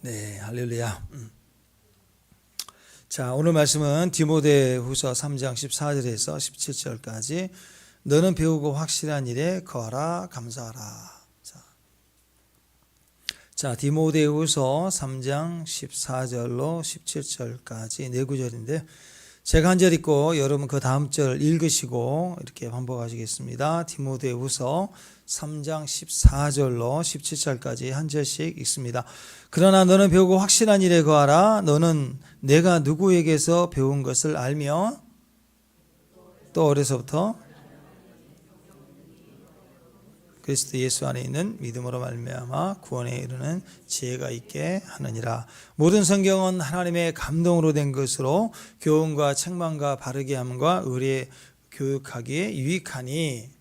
네, 할렐루야. 자, 오늘 말씀은 디모데후서 3장 14절에서 17절까지 너는 배우고 확실한 일에 거하라 감사하라. 자, 디모데후서 3장 14절로 17절까지 네 구절인데 제가 한 절 읽고 여러분 그 다음 절 읽으시고 이렇게 반복하시겠습니다. 디모데후서 3장 14절로 17절까지 한 절씩 읽습니다. 그러나 너는 배우고 확실한 일에 거하라. 너는 내가 누구에게서 배운 것을 알며 또 어려서부터 그리스도 예수 안에 있는 믿음으로 말미암아 구원에 이르는 지혜가 있게 하느니라. 모든 성경은 하나님의 감동으로 된 것으로 교훈과 책망과 바르게 함과 의리에 교육하기에 유익하니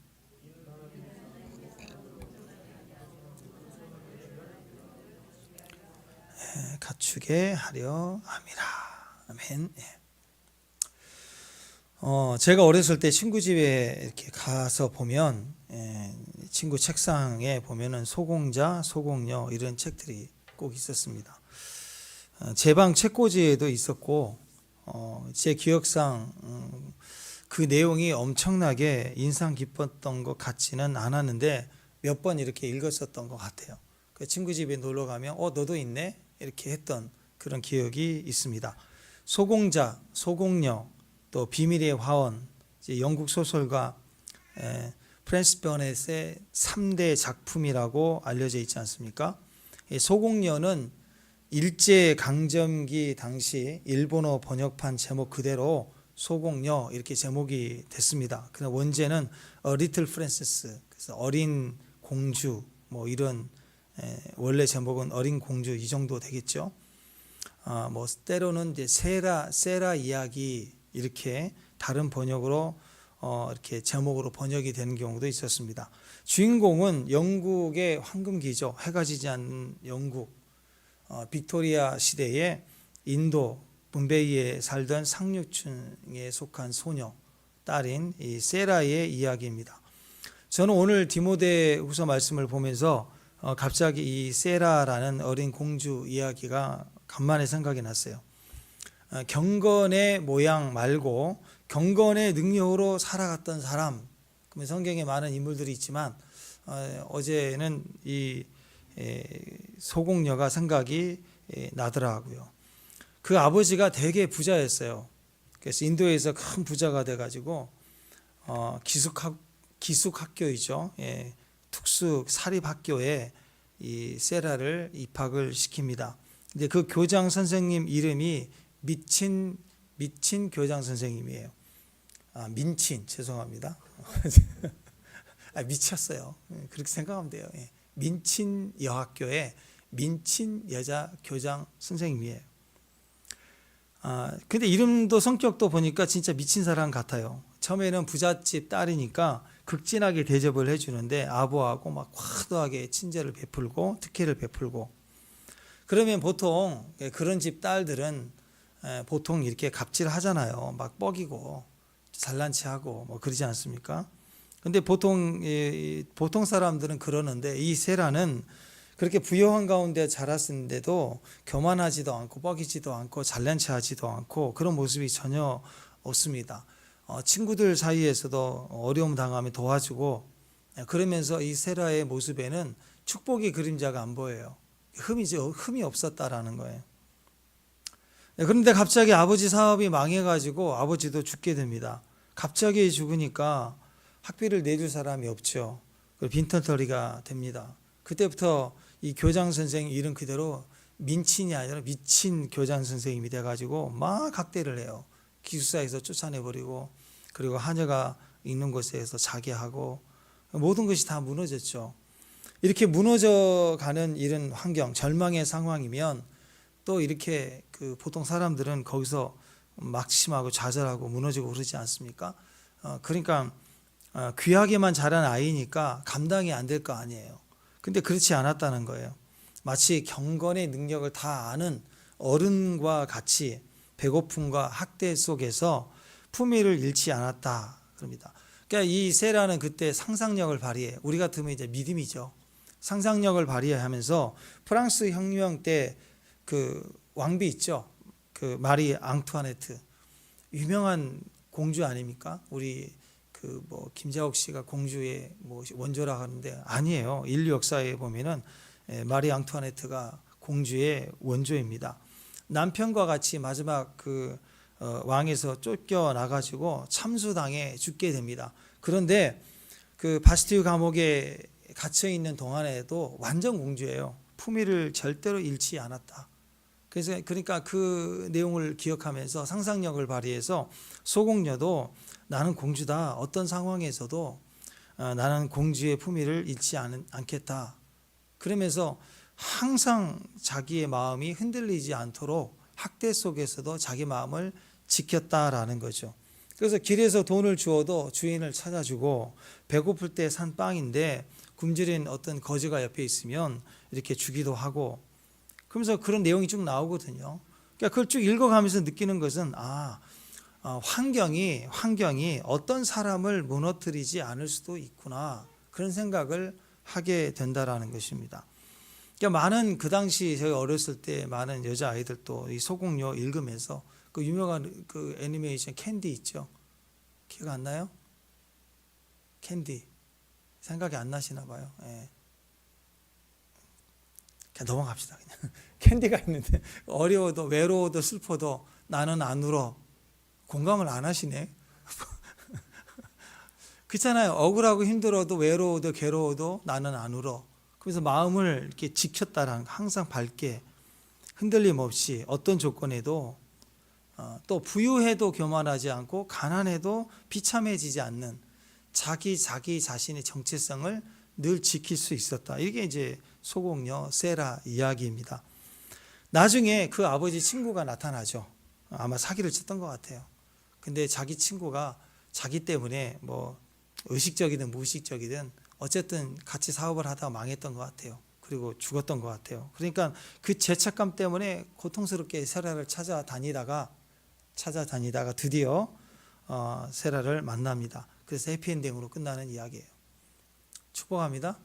갖추게 하려 함이라. 아멘. 제가 어렸을 때 친구 집에 이렇게 가서 보면 친구 책상에 보면은 소공자, 소공녀 이런 책들이 꼭 있었습니다. 제 방 책꽂이에도 있었고 제 기억상 그 내용이 엄청나게 인상 깊었던 것 같지는 않았는데 몇 번 이렇게 읽었었던 것 같아요. 그 친구 집에 놀러 가면 너도 있네? 이렇게 했던 그런 기억이 있습니다. 소공자, 소공녀, 또 비밀의 화원, 영국 소설가 프랜시스 버넷의 3대 작품이라고 알려져 있지 않습니까? 소공녀는 일제강점기 당시 일본어 번역판 제목 그대로 소공녀 이렇게 제목이 됐습니다. 그러나 원제는 A Little Princess, 그래서 어린 공주 뭐 이런 원래 제목은 어린 공주 이 정도 되겠죠. 뭐 때로는 이제 세라 이야기 이렇게 다른 번역으로 이렇게 제목으로 번역이 되는 경우도 있었습니다. 주인공은 영국의 황금기죠. 해가 지지 않는 영국 빅토리아 시대에 인도 bombay에 살던 상류층에 속한 소녀 딸인 이 세라의 이야기입니다. 저는 오늘 디모데후서 말씀을 보면서 갑자기 이 세라라는 어린 공주 이야기가 간만에 생각이 났어요. 경건의 모양 말고 경건의 능력으로 살아갔던 사람, 그러면 성경에 많은 인물들이 있지만 어제는 이 소공녀가 생각이 나더라고요. 그 아버지가 되게 부자였어요. 그래서 인도에서 큰 부자가 돼가지고 기숙학교이죠. 특수 사립학교에 이 세라를 입학을 시킵니다. 근데 그 교장 선생님 이름이 미친 교장 선생님이에요. 민친 죄송합니다. 미쳤어요. 그렇게 생각하면 돼요. 민친 여학교에 민친 여자 교장 선생님이에요. 근데 이름도 성격도 보니까 진짜 미친 사람 같아요. 처음에는 부잣집 딸이니까 극진하게 대접을 해주는데 아부하고 막 과도하게 친절을 베풀고 특혜를 베풀고, 그러면 보통 그런 집 딸들은 보통 이렇게 갑질하잖아요. 막 뻐기고 잘난 체하고 뭐 그러지 않습니까? 근데 보통 사람들은 그러는데 이 세라는 그렇게 부유한 가운데 자랐는데도 교만하지도 않고 뻐기지도 않고 잘난 체하지도 않고 그런 모습이 전혀 없습니다. 친구들 사이에서도 어려움 당하면 도와주고, 그러면서 이 세라의 모습에는 축복의 그림자가 안 보여요. 흠이 없었다라는 거예요. 그런데 갑자기 아버지 사업이 망해가지고 아버지도 죽게 됩니다. 갑자기 죽으니까 학비를 내줄 사람이 없죠. 빈털터리가 됩니다. 그때부터 이 교장 선생 이름 그대로 민친이 아니라 미친 교장 선생님이 돼가지고 막 학대를 해요. 기숙사에서 쫓아내버리고, 그리고 하녀가 있는 곳에서 자게 하고, 모든 것이 다 무너졌죠. 이렇게 무너져가는 이런 환경, 절망의 상황이면 또 이렇게 보통 사람들은 거기서 막심하고 좌절하고 무너지고 그러지 않습니까? 그러니까 귀하게만 자란 아이니까 감당이 안 될 거 아니에요. 근데 그렇지 않았다는 거예요. 마치 경건의 능력을 다 아는 어른과 같이 배고픔과 학대 속에서 품위를 잃지 않았다 그럽니다. 그러니까 이 세라는 그때 상상력을 발휘해. 우리 같으면 이제 믿음이죠. 상상력을 발휘하면서 프랑스 혁명 때 그 왕비 있죠. 그 마리 앙투아네트 유명한 공주 아닙니까? 우리 그 뭐 김자옥 씨가 공주의 뭐 원조라 하는데 아니에요. 인류 역사에 보면은 마리 앙투아네트가 공주의 원조입니다. 남편과 같이 마지막 그 왕에서 쫓겨나가지고 참수당해 죽게 됩니다. 그런데 그 바스티유 감옥에 갇혀 있는 동안에도 완전 공주예요. 품위를 절대로 잃지 않았다. 그래서 그러니까 그 내용을 기억하면서 상상력을 발휘해서 소공녀도 나는 공주다. 어떤 상황에서도 나는 공주의 품위를 잃지 않겠다. 그러면서 항상 자기의 마음이 흔들리지 않도록 학대 속에서도 자기 마음을 지켰다라는 거죠. 그래서 길에서 돈을 주어도 주인을 찾아주고 배고플 때 산 빵인데 굶주린 어떤 거지가 옆에 있으면 이렇게 주기도 하고 그러면서 그런 내용이 쭉 나오거든요. 그러니까 그걸 쭉 읽어가면서 느끼는 것은 환경이 어떤 사람을 무너뜨리지 않을 수도 있구나 그런 생각을 하게 된다라는 것입니다. 그러니까 많은 그 당시 저희 어렸을 때 많은 여자 아이들도 이 소공녀 읽으면서 그 유명한 그 애니메이션 캔디 있죠. 기억 안 나요? 캔디 생각이 안 나시나 봐요. 예. 그냥 넘어갑시다. 그냥 캔디가 있는데 어려워도 외로워도 슬퍼도 나는 안 울어. 공감을 안 하시네. 그렇잖아요. 억울하고 힘들어도 외로워도 괴로워도 나는 안 울어. 그래서 마음을 이렇게 지켰다라는 항상 밝게 흔들림 없이 어떤 조건에도 또 부유해도 교만하지 않고 가난해도 비참해지지 않는 자기 자신의 정체성을 늘 지킬 수 있었다. 이게 이제 소공녀 세라 이야기입니다. 나중에 그 아버지 친구가 나타나죠. 아마 사기를 쳤던 것 같아요. 근데 자기 친구가 자기 때문에 뭐 의식적이든 무의식적이든 어쨌든 같이 사업을 하다가 망했던 것 같아요. 그리고 죽었던 것 같아요. 그러니까 그 죄책감 때문에 고통스럽게 세라를 찾아다니다가 드디어 세라를 만납니다. 그래서 해피엔딩으로 끝나는 이야기예요. 축복합니다.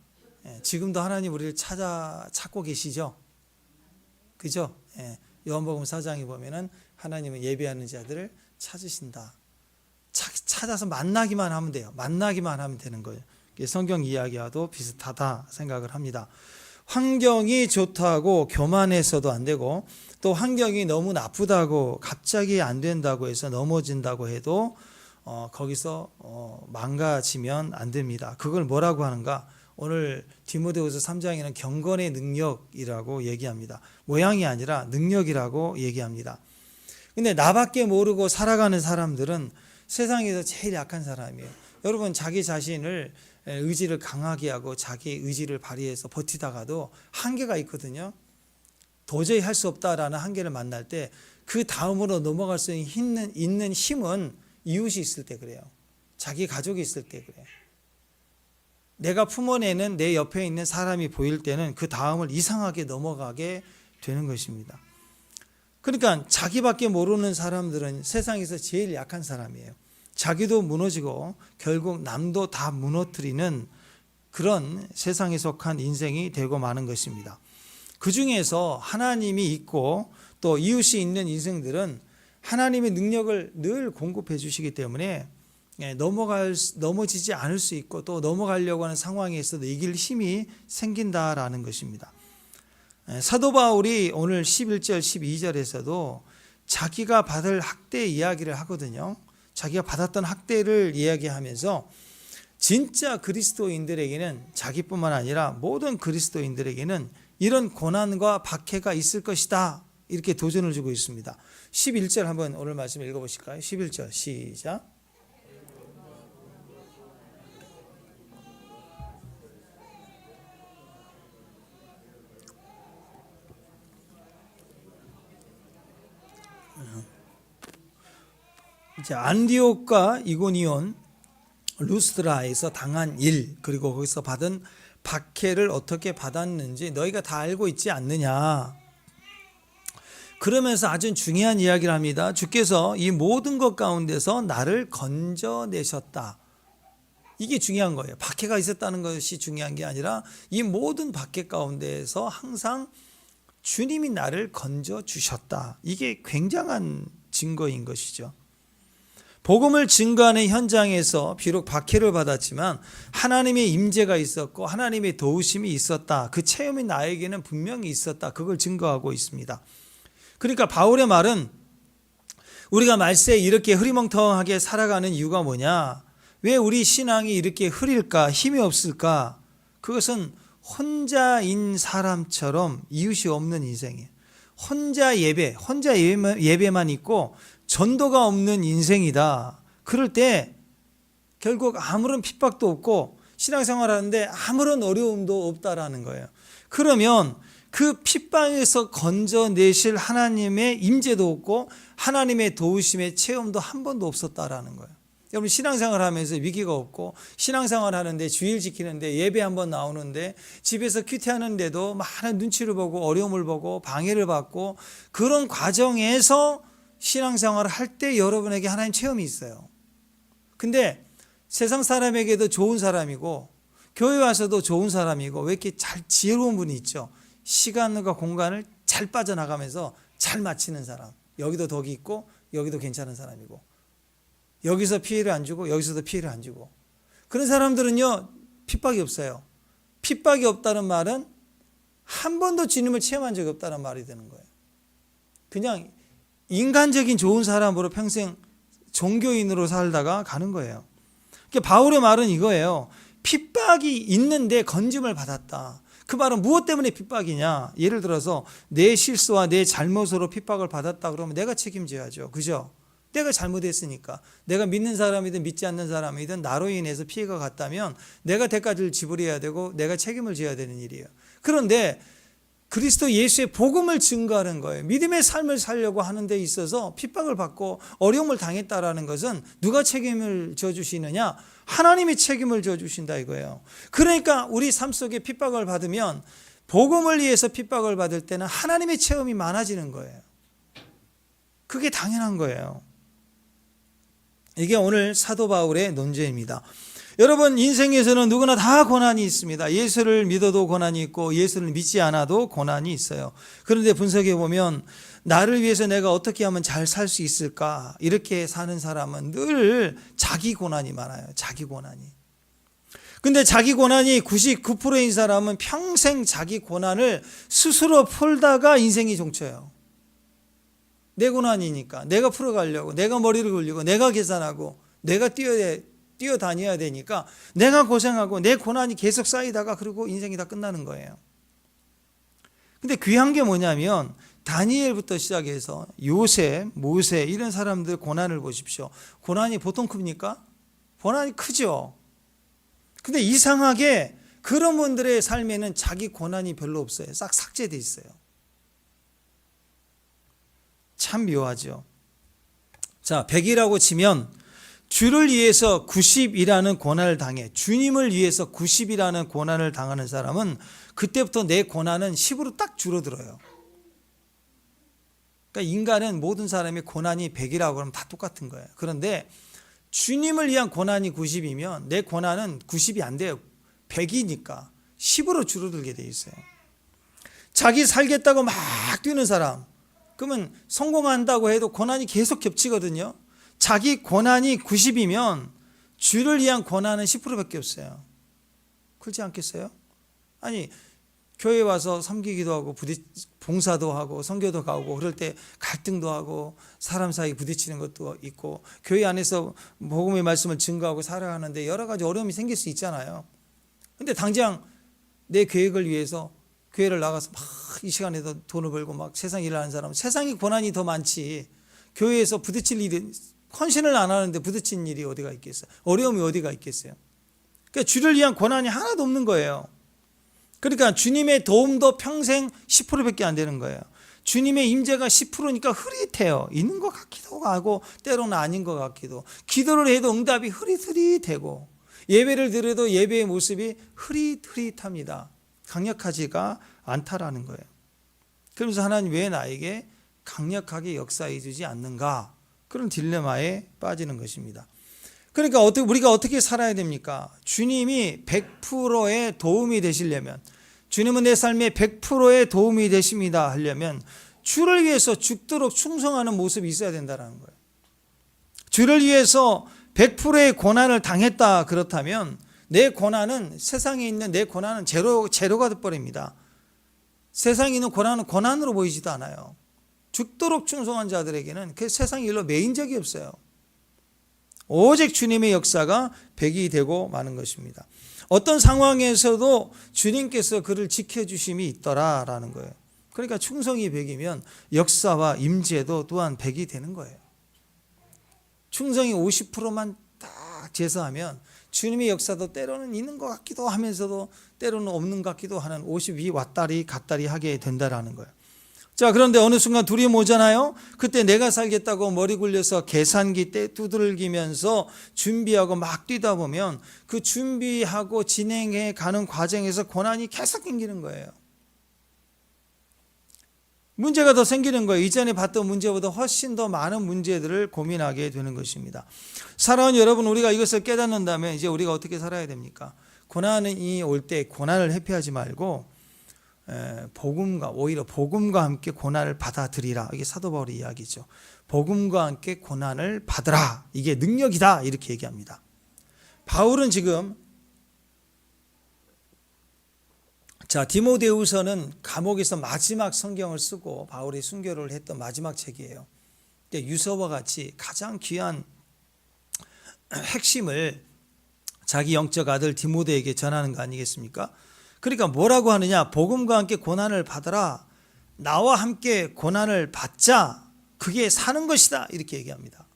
지금도 하나님 우리를 찾고 계시죠? 그죠? 요한복음 4장에 보면은 하나님은 예배하는 자들을 찾으신다. 찾아서 만나기만 하면 돼요. 만나기만 하면 되는 거예요. 성경 이야기와도 비슷하다 생각을 합니다. 환경이 좋다고 교만해서도 안 되고 또 환경이 너무 나쁘다고 갑자기 안 된다고 해서 넘어진다고 해도 거기서 망가지면 안 됩니다. 그걸 뭐라고 하는가? 오늘 디모데후서 3장에는 경건의 능력이라고 얘기합니다. 모양이 아니라 능력이라고 얘기합니다. 근데 나밖에 모르고 살아가는 사람들은 세상에서 제일 약한 사람이에요. 여러분 자기 자신을 의지를 강하게 하고 자기 의지를 발휘해서 버티다가도 한계가 있거든요. 도저히 할 수 없다라는 한계를 만날 때 그 다음으로 넘어갈 수 있는 힘은 이웃이 있을 때 그래요. 자기 가족이 있을 때 그래요. 내가 품어내는 내 옆에 있는 사람이 보일 때는 그 다음을 이상하게 넘어가게 되는 것입니다. 그러니까 자기밖에 모르는 사람들은 세상에서 제일 약한 사람이에요. 자기도 무너지고 결국 남도 다 무너뜨리는 그런 세상에 속한 인생이 되고 마는 것입니다. 그 중에서 하나님이 있고 또 이웃이 있는 인생들은 하나님의 능력을 늘 공급해 주시기 때문에 넘어지지 않을 수 있고 또 넘어가려고 하는 상황에 있어도 이길 힘이 생긴다라는 것입니다. 사도 바울이 오늘 11절 12절에서도 자기가 받을 학대 이야기를 하거든요. 자기가 받았던 학대를 이야기하면서 진짜 그리스도인들에게는 자기뿐만 아니라 모든 그리스도인들에게는 이런 고난과 박해가 있을 것이다. 이렇게 도전을 주고 있습니다. 11절 한번 오늘 말씀 읽어보실까요? 11절 시작. 이제 안디옥과 이고니온, 루스드라에서 당한 일 그리고 거기서 받은 박해를 어떻게 받았는지 너희가 다 알고 있지 않느냐. 그러면서 아주 중요한 이야기를 합니다. 주께서 이 모든 것 가운데서 나를 건져내셨다. 이게 중요한 거예요. 박해가 있었다는 것이 중요한 게 아니라 이 모든 박해 가운데에서 항상 주님이 나를 건져주셨다. 이게 굉장한 증거인 것이죠. 복음을 증거하는 현장에서 비록 박해를 받았지만 하나님의 임재가 있었고 하나님의 도우심이 있었다. 그 체험이 나에게는 분명히 있었다. 그걸 증거하고 있습니다. 그러니까 바울의 말은 우리가 말세에 이렇게 흐리멍텅하게 살아가는 이유가 뭐냐? 왜 우리 신앙이 이렇게 흐릴까? 힘이 없을까? 그것은 혼자인 사람처럼 이웃이 없는 인생이에요. 혼자 예배만 있고 전도가 없는 인생이다. 그럴 때 결국 아무런 핍박도 없고 신앙생활 하는데 아무런 어려움도 없다라는 거예요. 그러면 그 핍박에서 건져내실 하나님의 임재도 없고 하나님의 도우심의 체험도 한 번도 없었다라는 거예요. 여러분 신앙생활 하면서 위기가 없고 신앙생활 하는데 주일 지키는데 예배 한번 나오는데 집에서 큐티하는데도 많은 눈치를 보고 어려움을 보고 방해를 받고 그런 과정에서 신앙생활을 할 때 여러분에게 하나님 체험이 있어요. 근데 세상 사람에게도 좋은 사람이고 교회 와서도 좋은 사람이고 왜 이렇게 잘 지혜로운 분이 있죠. 시간과 공간을 잘 빠져나가면서 잘 맞히는 사람. 여기도 덕이 있고 여기도 괜찮은 사람이고 여기서 피해를 안 주고 여기서도 피해를 안 주고 그런 사람들은요 핍박이 없어요. 핍박이 없다는 말은 한 번도 주님을 체험한 적이 없다는 말이 되는 거예요. 그냥 인간적인 좋은 사람으로 평생 종교인으로 살다가 가는 거예요. 그러니까 바울의 말은 이거예요. 핍박이 있는데 건짐을 받았다. 그 말은 무엇 때문에 핍박이냐? 예를 들어서 내 실수와 내 잘못으로 핍박을 받았다 그러면 내가 책임져야죠. 그죠? 내가 잘못했으니까. 내가 믿는 사람이든 믿지 않는 사람이든 나로 인해서 피해가 갔다면 내가 대가를 지불해야 되고 내가 책임을 져야 되는 일이에요. 그런데 그리스도 예수의 복음을 증거하는 거예요. 믿음의 삶을 살려고 하는 데 있어서 핍박을 받고 어려움을 당했다라는 것은 누가 책임을 져주시느냐? 하나님이 책임을 져주신다 이거예요. 그러니까 우리 삶 속에 핍박을 받으면 복음을 위해서 핍박을 받을 때는 하나님의 체험이 많아지는 거예요. 그게 당연한 거예요. 이게 오늘 사도 바울의 논제입니다. 여러분 인생에서는 누구나 다 고난이 있습니다. 예수를 믿어도 고난이 있고 예수를 믿지 않아도 고난이 있어요. 그런데 분석해 보면 나를 위해서 내가 어떻게 하면 잘 살 수 있을까? 이렇게 사는 사람은 늘 자기 고난이 많아요. 자기 고난이. 근데 자기 고난이 99%인 사람은 평생 자기 고난을 스스로 풀다가 인생이 종쳐요. 내 고난이니까 내가 풀어가려고 내가 머리를 굴리고 내가 계산하고 내가 뛰어다녀야 되니까 내가 고생하고 내 고난이 계속 쌓이다가 그리고 인생이 다 끝나는 거예요. 근데 귀한 게 뭐냐면 다니엘부터 시작해서 요셉, 모세 이런 사람들 고난을 보십시오. 고난이 보통 큽니까? 고난이 크죠. 근데 이상하게 그런 분들의 삶에는 자기 고난이 별로 없어요. 싹 삭제돼 있어요. 참 묘하죠. 자, 100이라고 치면 주를 위해서 90이라는 고난을 당해 주님을 위해서 90이라는 고난을 당하는 사람은 그때부터 내 고난은 10으로 딱 줄어들어요. 그러니까 인간은 모든 사람의 고난이 100이라고 하면 다 똑같은 거예요. 그런데 주님을 위한 고난이 90이면 내 고난은 90이 안 돼요. 100이니까 10으로 줄어들게 돼 있어요. 자기 살겠다고 막 뛰는 사람 그러면 성공한다고 해도 고난이 계속 겹치거든요. 자기 고난이 90이면 주를 위한 고난은 10%밖에 없어요. 그렇지 않겠어요? 아니 교회 와서 섬기기도 하고 봉사도 하고 선교도 가고 그럴 때 갈등도 하고 사람 사이 부딪히는 것도 있고 교회 안에서 복음의 말씀을 증거하고 살아가는데 여러 가지 어려움이 생길 수 있잖아요. 근데 당장 내 계획을 위해서 교회를 나가서 막 이 시간에도 돈을 벌고 막 세상 일을 하는 사람은 세상이 고난이 더 많지 교회에서 부딪힐 일이 헌신을 안 하는데 부딪힌 일이 어디가 있겠어요? 어려움이 어디가 있겠어요? 그러니까 주를 위한 고난이 하나도 없는 거예요. 그러니까 주님의 도움도 평생 10%밖에 안 되는 거예요. 주님의 임재가 10%니까 흐릿해요. 있는 것 같기도 하고 때로는 아닌 것 같기도. 기도를 해도 응답이 흐릿흐릿하고 예배를 드려도 예배의 모습이 흐릿흐릿합니다. 강력하지가 않다라는 거예요. 그러면서 하나님 왜 나에게 강력하게 역사해 주지 않는가? 그런 딜레마에 빠지는 것입니다. 그러니까 우리가 어떻게 살아야 됩니까? 주님이 100%의 도움이 되시려면 주님은 내 삶에 100%의 도움이 되십니다 하려면 주를 위해서 죽도록 충성하는 모습이 있어야 된다는 거예요. 주를 위해서 100%의 고난을 당했다 그렇다면 내 고난은, 세상에 있는 내 고난은 제로가 돼버립니다. 세상에 있는 고난은 고난으로 보이지도 않아요. 죽도록 충성한 자들에게는 그 세상 일로 매인 적이 없어요. 오직 주님의 역사가 백이 되고 마는 것입니다. 어떤 상황에서도 주님께서 그를 지켜주심이 있더라라는 거예요. 그러니까 충성이 100이면 역사와 임재도 또한 100이 되는 거예요. 충성이 50%만 딱 제서하면 주님의 역사도 때로는 있는 것 같기도 하면서도 때로는 없는 것 같기도 하는 52 왔다리 갔다리 하게 된다라는 거예요. 자, 그런데 어느 순간 둘이 모자나요? 그때 내가 살겠다고 머리 굴려서 계산기 때 두들기면서 준비하고 막 뛰다 보면 그 준비하고 진행해 가는 과정에서 고난이 계속 생기는 거예요. 문제가 더 생기는 거예요. 이전에 봤던 문제보다 훨씬 더 많은 문제들을 고민하게 되는 것입니다. 사랑하는 여러분, 우리가 이것을 깨닫는다면 이제 우리가 어떻게 살아야 됩니까? 고난이 올 때 고난을 회피하지 말고 오히려 복음과 함께 고난을 받아들이라. 이게 사도 바울의 이야기죠. 복음과 함께 고난을 받으라. 이게 능력이다. 이렇게 얘기합니다. 바울은 지금 디모데후서는 감옥에서 마지막 성경을 쓰고 바울이 순교를 했던 마지막 책이에요. 유서와 같이 가장 귀한 핵심을 자기 영적 아들 디모데에게 전하는 거 아니겠습니까? 그러니까 뭐라고 하느냐? 복음과 함께 고난을 받으라. 나와 함께 고난을 받자. 그게 사는 것이다. 이렇게 얘기합니다.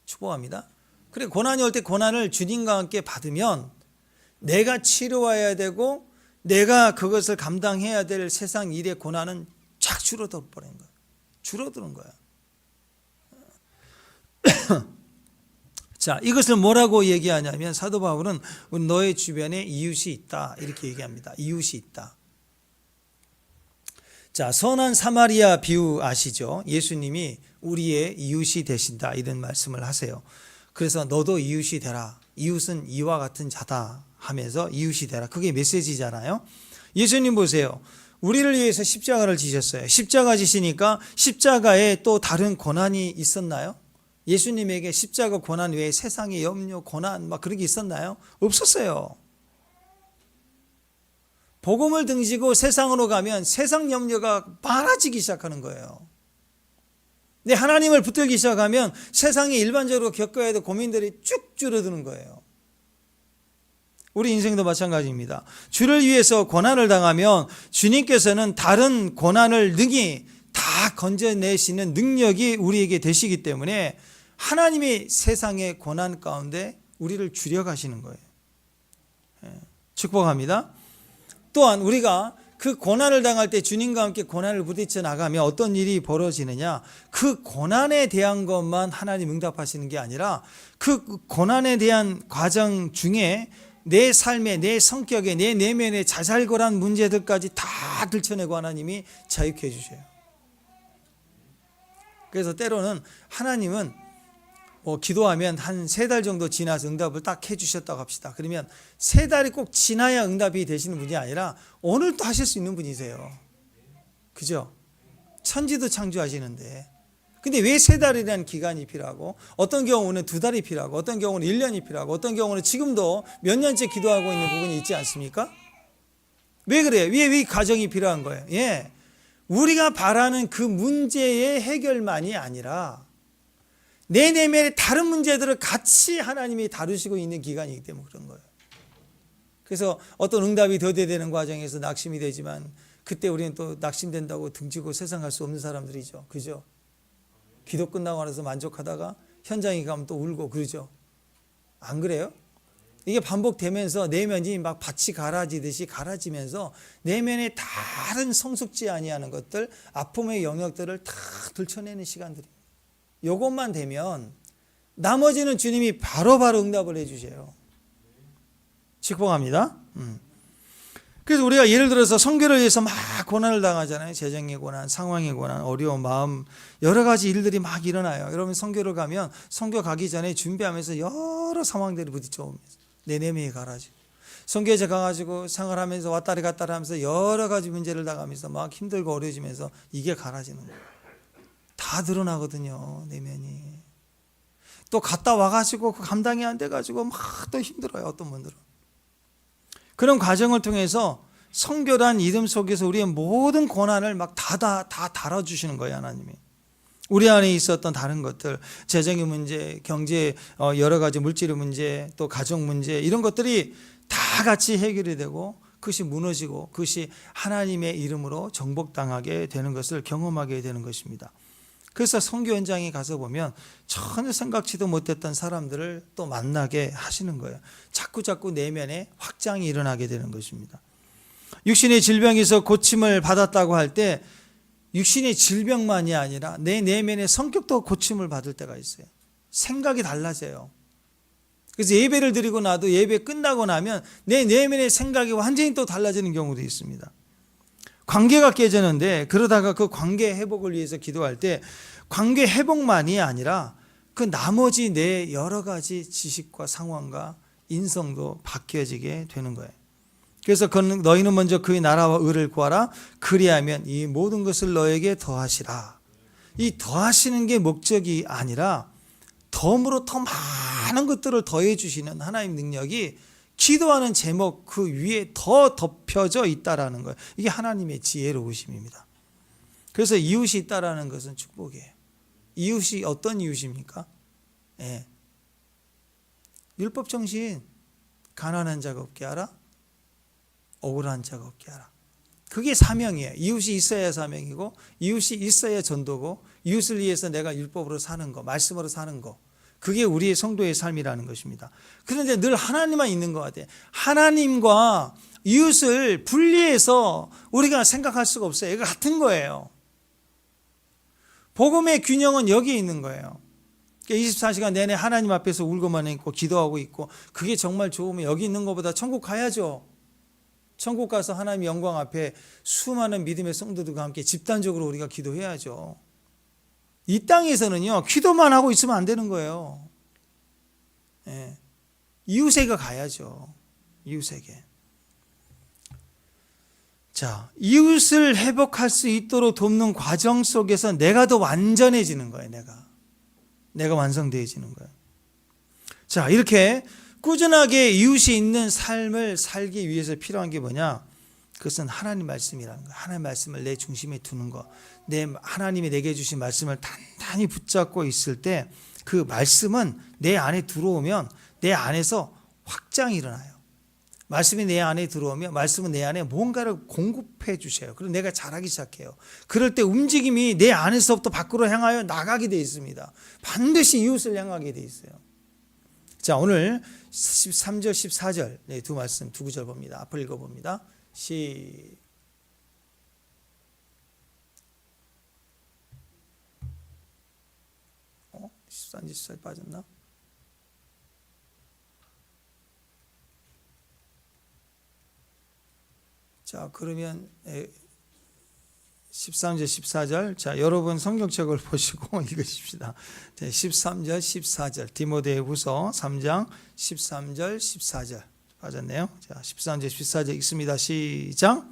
축복합니다. 그래, 고난이 올 때 고난을 주님과 함께 받으면 내가 치료해야 되고 내가 그것을 감당해야 될 세상 일의 고난은 쫙 줄어들어 버린 거야. 줄어드는 거야. 자, 이것을 뭐라고 얘기하냐면 사도 바울은 너의 주변에 이웃이 있다. 이렇게 얘기합니다. 이웃이 있다. 자, 선한 사마리아 비유 아시죠? 예수님이 우리의 이웃이 되신다. 이런 말씀을 하세요. 그래서 너도 이웃이 되라. 이웃은 이와 같은 자다 하면서 이웃이 되라. 그게 메시지잖아요. 예수님 보세요. 우리를 위해서 십자가를 지셨어요. 십자가 지시니까 십자가에 또 다른 고난이 있었나요? 예수님에게 십자가 고난 외에 세상의 염려, 고난 막 그런 게 있었나요? 없었어요. 복음을 등지고 세상으로 가면 세상 염려가 많아지기 시작하는 거예요. 근데 하나님을 붙들기 시작하면 세상에 일반적으로 겪어야 될 고민들이 쭉 줄어드는 거예요. 우리 인생도 마찬가지입니다. 주를 위해서 고난을 당하면 주님께서는 다른 고난을 능히 다 건져내시는 능력이 우리에게 되시기 때문에 하나님이 세상의 고난 가운데 우리를 줄여가시는 거예요. 축복합니다. 또한 우리가 그 고난을 당할 때 주님과 함께 고난을 부딪혀 나가면 어떤 일이 벌어지느냐? 그 고난에 대한 것만 하나님 응답하시는 게 아니라 그 고난에 대한 과정 중에 내 삶에, 내 성격에, 내 내면의 자살골한 문제들까지 다 들춰내고 하나님이 자유케 해주셔요. 그래서 때로는 하나님은 기도하면 한 3달 정도 지나서 응답을 딱 해주셨다고 합시다. 그러면 3달이 꼭 지나야 응답이 되시는 분이 아니라 오늘 또 하실 수 있는 분이세요. 그죠? 천지도 창조하시는데. 근데 왜 3달이라는 기간이 필요하고 어떤 경우는 2달이 필요하고 어떤 경우는 1년이 필요하고 어떤 경우는 지금도 몇 년째 기도하고 있는 부분이 있지 않습니까? 왜 그래요? 왜 과정이 필요한 거예요? 예, 우리가 바라는 그 문제의 해결만이 아니라 내 내면의 다른 문제들을 같이 하나님이 다루시고 있는 기간이기 때문에 그런 거예요. 그래서 어떤 응답이 더뎌되는 과정에서 낙심이 되지만 그때 우리는 또 낙심된다고 등지고 세상 갈 수 없는 사람들이죠. 그죠? 기도 끝나고 나서 만족하다가 현장에 가면 또 울고 그러죠. 안 그래요? 이게 반복되면서 내면이 막 밭이 갈아지듯이 갈아지면서 내면의 다른 성숙지 아니하는 것들, 아픔의 영역들을 다 들춰내는 시간들입니다. 이것만 되면 나머지는 주님이 바로바로 응답을 해주세요. 축복합니다. 그래서 우리가 예를 들어서 선교를 위해서 막 고난을 당하잖아요. 재정의 고난, 상황의 고난, 어려운 마음, 여러 가지 일들이 막 일어나요. 여러분 선교를 가면 선교 가기 전에 준비하면서 여러 상황들이 부딪혀오면서 내 내면이 갈아지고 선교제 가가지고 생활하면서 왔다리 갔다리 하면서 여러 가지 문제를 당하면서 막 힘들고 어려워지면서 이게 갈아지는 거예요. 다 드러나거든요, 내면이. 또 갔다 와가지고 그 감당이 안 돼가지고 막 또 힘들어요, 어떤 분들은. 그런 과정을 통해서 성결한 이름 속에서 우리의 모든 고난을 막 다 달아주시는 거예요, 하나님이. 우리 안에 있었던 다른 것들, 재정의 문제, 경제, 여러 가지 물질의 문제, 또 가정 문제, 이런 것들이 다 같이 해결이 되고 그것이 무너지고 그것이 하나님의 이름으로 정복당하게 되는 것을 경험하게 되는 것입니다. 그래서 선교 현장에 가서 보면 전혀 생각지도 못했던 사람들을 또 만나게 하시는 거예요. 자꾸 내면에 확장이 일어나게 되는 것입니다. 육신의 질병에서 고침을 받았다고 할 때 육신의 질병만이 아니라 내 내면의 성격도 고침을 받을 때가 있어요. 생각이 달라져요. 그래서 예배를 드리고 나도 예배 끝나고 나면 내 내면의 생각이 완전히 또 달라지는 경우도 있습니다. 관계가 깨지는데 그러다가 그 관계 회복을 위해서 기도할 때 관계 회복만이 아니라 그 나머지 내 여러 가지 지식과 상황과 인성도 바뀌어지게 되는 거예요. 그래서 너희는 먼저 그의 나라와 의를 구하라. 그리하면 이 모든 것을 너에게 더하시라. 이 더하시는 게 목적이 아니라 덤으로 더 많은 것들을 더해 주시는 하나님 능력이 기도하는 제목 그 위에 더 덮여져 있다라는 거예요. 이게 하나님의 지혜로우심입니다. 그래서 이웃이 있다라는 것은 축복이에요. 이웃이 어떤 이웃입니까? 예. 율법 정신, 가난한 자가 없게 하라, 억울한 자가 없게 하라. 그게 사명이에요. 이웃이 있어야 사명이고 이웃이 있어야 전도고 이웃을 위해서 내가 율법으로 사는 거, 말씀으로 사는 거, 그게 우리의 성도의 삶이라는 것입니다. 그런데 늘 하나님만 있는 것 같아요. 하나님과 이웃을 분리해서 우리가 생각할 수가 없어요. 이거 같은 거예요. 복음의 균형은 여기에 있는 거예요. 24시간 내내 하나님 앞에서 울고만 있고 기도하고 있고 그게 정말 좋으면 여기 있는 것보다 천국 가야죠. 천국 가서 하나님 영광 앞에 수많은 믿음의 성도들과 함께 집단적으로 우리가 기도해야죠. 이 땅에서는요, 기도만 하고 있으면 안 되는 거예요. 예. 이웃에게 가야죠. 이웃에게. 자, 이웃을 회복할 수 있도록 돕는 과정 속에서 내가 더 완전해지는 거예요. 내가 완성되어지는 거예요. 자, 이렇게 꾸준하게 이웃이 있는 삶을 살기 위해서 필요한 게 뭐냐? 그것은 하나님 말씀이라는 거예요. 하나님 말씀을 내 중심에 두는 거. 하나님이 내게 주신 말씀을 단단히 붙잡고 있을 때 그 말씀은 내 안에 들어오면 내 안에서 확장이 일어나요. 말씀이 내 안에 들어오면 말씀은 내 안에 뭔가를 공급해 주셔요. 그럼 내가 잘하기 시작해요. 그럴 때 움직임이 내 안에서부터 밖으로 향하여 나가게 되어 있습니다. 반드시 이웃을 향하게 되어 있어요. 자, 오늘 13절 14절 두 말씀 두 구절 봅니다. 앞을 읽어봅니다. 13절 14절 빠졌나? 자, 그러면 13절 14절 자, 여러분 성경책을 보시고 읽으십시다. 13절 14절 디모데후서 3장 13절 14절 빠졌네요. 자, 13절 14절 읽습니다. 시작.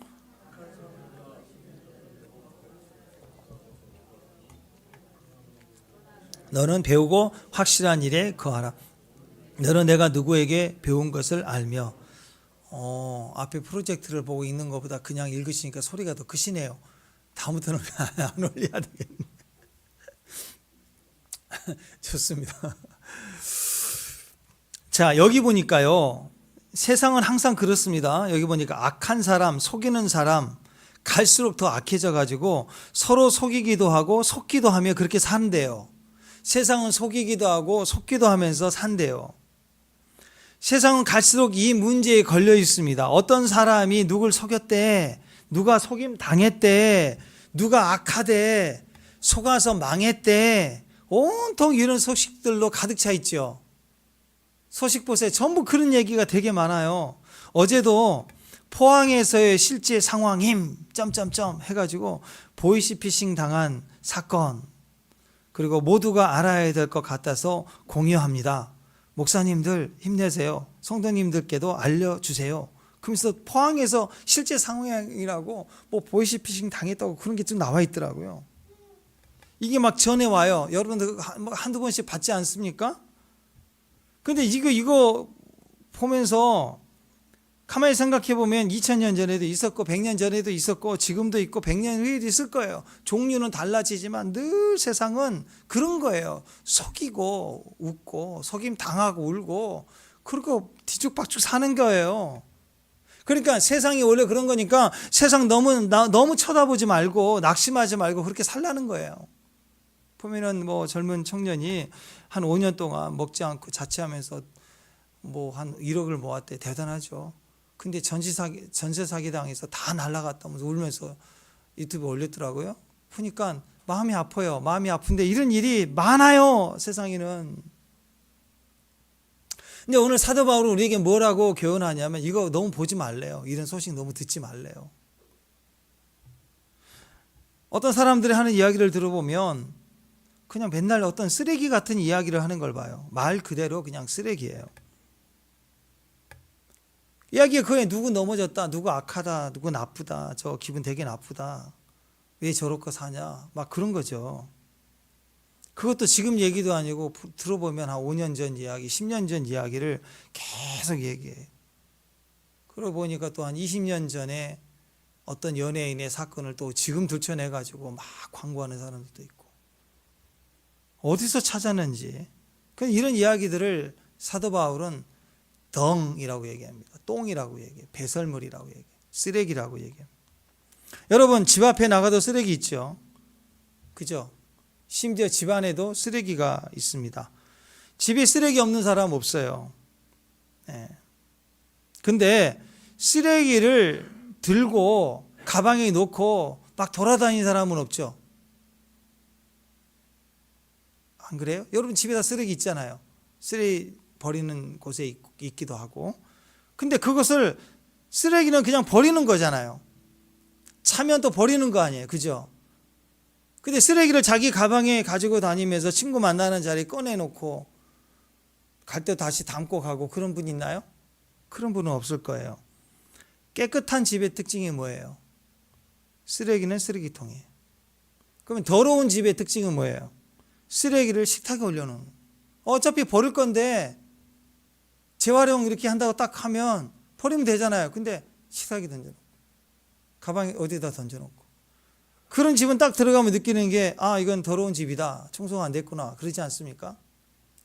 너는 배우고 확실한 일에 거하라. 너는 내가 누구에게 배운 것을 알며. 앞에 프로젝트를 보고 읽는 것보다 그냥 읽으시니까 소리가 더 크시네요. 다음부터는 안 올려야 되겠네. 좋습니다. 자, 여기 보니까요, 세상은 항상 그렇습니다. 여기 보니까 악한 사람, 속이는 사람 갈수록 더 악해져 가지고 서로 속이기도 하고 속기도 하며 그렇게 산대요. 세상은 속이기도 하고 속기도 하면서 산대요. 세상은 갈수록 이 문제에 걸려 있습니다. 어떤 사람이 누굴 속였대, 누가 속임 당했대, 누가 악하대, 속아서 망했대, 온통 이런 소식들로 가득 차 있죠. 소식 보세요. 전부 그런 얘기가 되게 많아요. 어제도 포항에서의 실제 상황임 점점점 해가지고 보이스피싱 당한 사건, 그리고 모두가 알아야 될 것 같아서 공유합니다. 목사님들 힘내세요. 성도님들께도 알려주세요. 그러면서 포항에서 실제 상황이라고 뭐 보이스피싱 당했다고 그런 게 좀 나와 있더라고요. 이게 막 전해 와요. 여러분들 한두 번씩 받지 않습니까? 근데 이거 보면서 가만히 생각해 보면 2000년 전에도 있었고 100년 전에도 있었고 지금도 있고 100년 후에도 있을 거예요. 종류는 달라지지만 늘 세상은 그런 거예요. 속이고 웃고 속임 당하고 울고 그리고 뒤죽박죽 사는 거예요. 그러니까 세상이 원래 그런 거니까 세상 너무 쳐다보지 말고 낙심하지 말고 그렇게 살라는 거예요. 보면은 뭐 젊은 청년이 한 5년 동안 먹지 않고 자취하면서 뭐 한 1억을 모았대. 대단하죠. 근데 전세 사기 당해서 다 날라갔다면서 울면서 유튜브에 올렸더라고요. 보니까 마음이 아파요. 마음이 아픈데 이런 일이 많아요. 세상에는. 근데 오늘 사도 바울은 우리에게 뭐라고 교훈하냐면 이거 너무 보지 말래요. 이런 소식 너무 듣지 말래요. 어떤 사람들이 하는 이야기를 들어보면 그냥 맨날 어떤 쓰레기 같은 이야기를 하는 걸 봐요. 말 그대로 그냥 쓰레기예요. 이야기가 그에 누구 넘어졌다, 누구 악하다, 누구 나쁘다, 저 기분 되게 나쁘다, 왜 저렇게 사냐, 막 그런 거죠. 그것도 지금 얘기도 아니고 들어보면 한 5년 전 이야기, 10년 전 이야기를 계속 얘기해요. 그러고 보니까 또 한 20년 전에 어떤 연예인의 사건을 또 지금 들춰내가지고 막 광고하는 사람들도 있고 어디서 찾았는지 이런 이야기들을 사도 바울은 덩이라고 얘기합니다. 똥이라고 얘기해요. 배설물이라고 얘기해요. 쓰레기라고 얘기해요. 여러분 집 앞에 나가도 쓰레기 있죠. 그죠? 심지어 집 안에도 쓰레기가 있습니다. 집에 쓰레기 없는 사람 없어요. 네. 근데 쓰레기를 들고 가방에 넣고 막 돌아다니는 사람은 없죠. 안 그래요? 여러분 집에다 쓰레기 있잖아요. 쓰레기 버리는 곳에 있기도 하고. 근데 그것을 쓰레기는 그냥 버리는 거잖아요. 차면 또 버리는 거 아니에요. 그죠? 근데 쓰레기를 자기 가방에 가지고 다니면서 친구 만나는 자리에 꺼내놓고 갈 때 다시 담고 가고 그런 분 있나요? 그런 분은 없을 거예요. 깨끗한 집의 특징이 뭐예요? 쓰레기는 쓰레기통이에요. 그러면 더러운 집의 특징은 뭐예요? 쓰레기를 식탁에 올려놓는 거예요. 어차피 버릴 건데 재활용 이렇게 한다고 딱 하면 버리면 되잖아요. 근데 식탁에 던져놓고 가방에 어디다 던져놓고 그런 집은 딱 들어가면 느끼는 게 이건 더러운 집이다. 청소가 안 됐구나. 그러지 않습니까?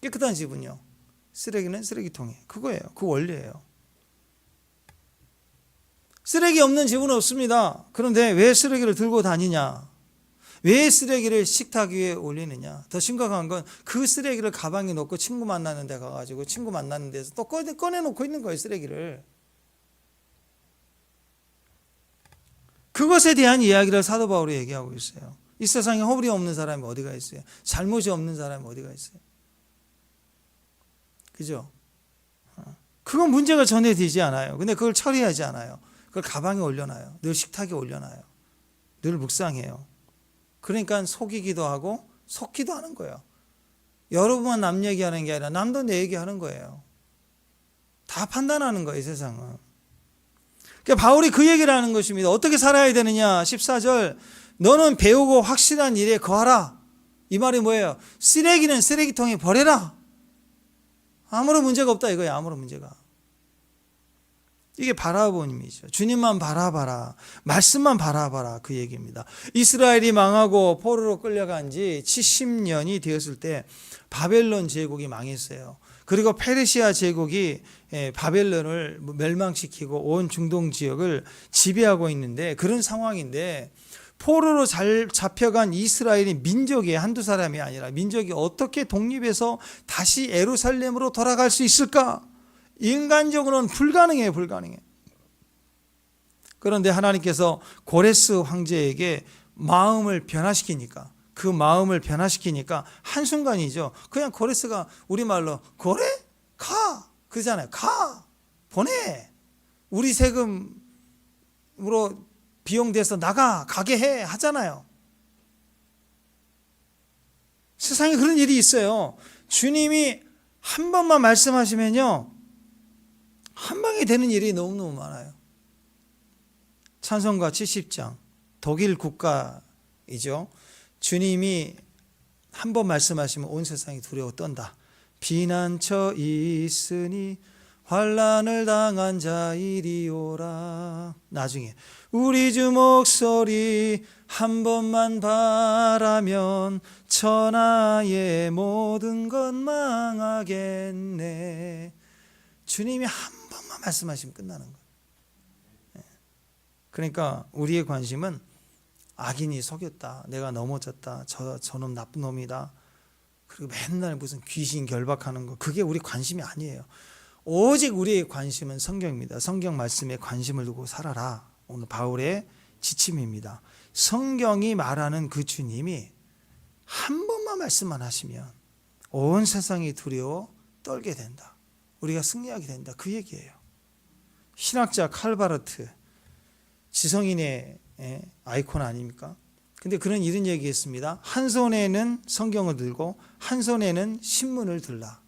깨끗한 집은요. 쓰레기는 쓰레기통이에요. 그거예요. 그 원리예요. 쓰레기 없는 집은 없습니다. 그런데 왜 쓰레기를 들고 다니냐? 왜 쓰레기를 식탁 위에 올리느냐? 더 심각한 건 그 쓰레기를 가방에 넣고 친구 만나는 데 가가지고 친구 만나는 데서 또 꺼내놓고 있는 거예요. 쓰레기를. 그것에 대한 이야기를 사도 바울이 얘기하고 있어요. 이 세상에 허물이 없는 사람이 어디가 있어요? 잘못이 없는 사람이 어디가 있어요? 그죠? 그건 문제가 전혀 되지 않아요. 근데 그걸 처리하지 않아요. 그걸 가방에 올려놔요. 늘 식탁에 올려놔요. 늘 묵상해요. 그러니까 속이기도 하고 속기도 하는 거예요. 여러분만 남 얘기하는 게 아니라 남도 내 얘기하는 거예요. 다 판단하는 거예요, 세상은. 그러니까 바울이 그 얘기를 하는 것입니다. 어떻게 살아야 되느냐? 14절 너는 배우고 확실한 일에 거하라. 이 말이 뭐예요? 쓰레기는 쓰레기통에 버려라. 아무런 문제가 없다 이거예요. 아무런 문제가. 이게 바라보님이죠. 주님만 바라봐라. 말씀만 바라봐라. 그 얘기입니다. 이스라엘이 망하고 포로로 끌려간 지 70년이 되었을 때 바벨론 제국이 망했어요. 그리고 페르시아 제국이 바벨론을 멸망시키고 온 중동 지역을 지배하고 있는데 그런 상황인데 포로로 잘 잡혀간 이스라엘이 민족이 한두 사람이 아니라 민족이 어떻게 독립해서 다시 예루살렘으로 돌아갈 수 있을까? 인간적으로는 불가능해요. 불가능해. 그런데 하나님께서 고레스 황제에게 마음을 변화시키니까 그 마음을 변화시키니까 한순간이죠. 그냥 고레스가 우리말로 고래? 가! 그러잖아요. 가! 보내! 우리 세금으로 비용 대서 가게 해! 하잖아요. 세상에 그런 일이 있어요. 주님이 한 번만 말씀하시면요. 한 방에 되는 일이 너무너무 많아요. 찬송가 70장, 독일 국가이죠. 주님이 한 번 말씀하시면 온 세상이 두려워 떤다. 비난처 있으니 환난을 당한 자이리오라. 나중에 우리 주 목소리 한 번만 바라면 천하의 모든 것 망하겠네. 주님이 한 번만 말씀하시면 끝나는 거예요. 그러니까 우리의 관심은 악인이 속였다, 내가 넘어졌다, 저놈 나쁜 놈이다, 그리고 맨날 무슨 귀신 결박하는 거, 그게 우리 관심이 아니에요. 오직 우리의 관심은 성경입니다. 성경 말씀에 관심을 두고 살아라. 오늘 바울의 지침입니다. 성경이 말하는 그 주님이 한 번만 말씀만 하시면 온 세상이 두려워 떨게 된다. 우리가 승리하게 된다. 그 얘기예요. 신학자 칼바르트, 지성인의 아이콘 아닙니까? 근데 그런 이런 얘기했습니다. 한 손에는 성경을 들고 한 손에는 신문을 들라.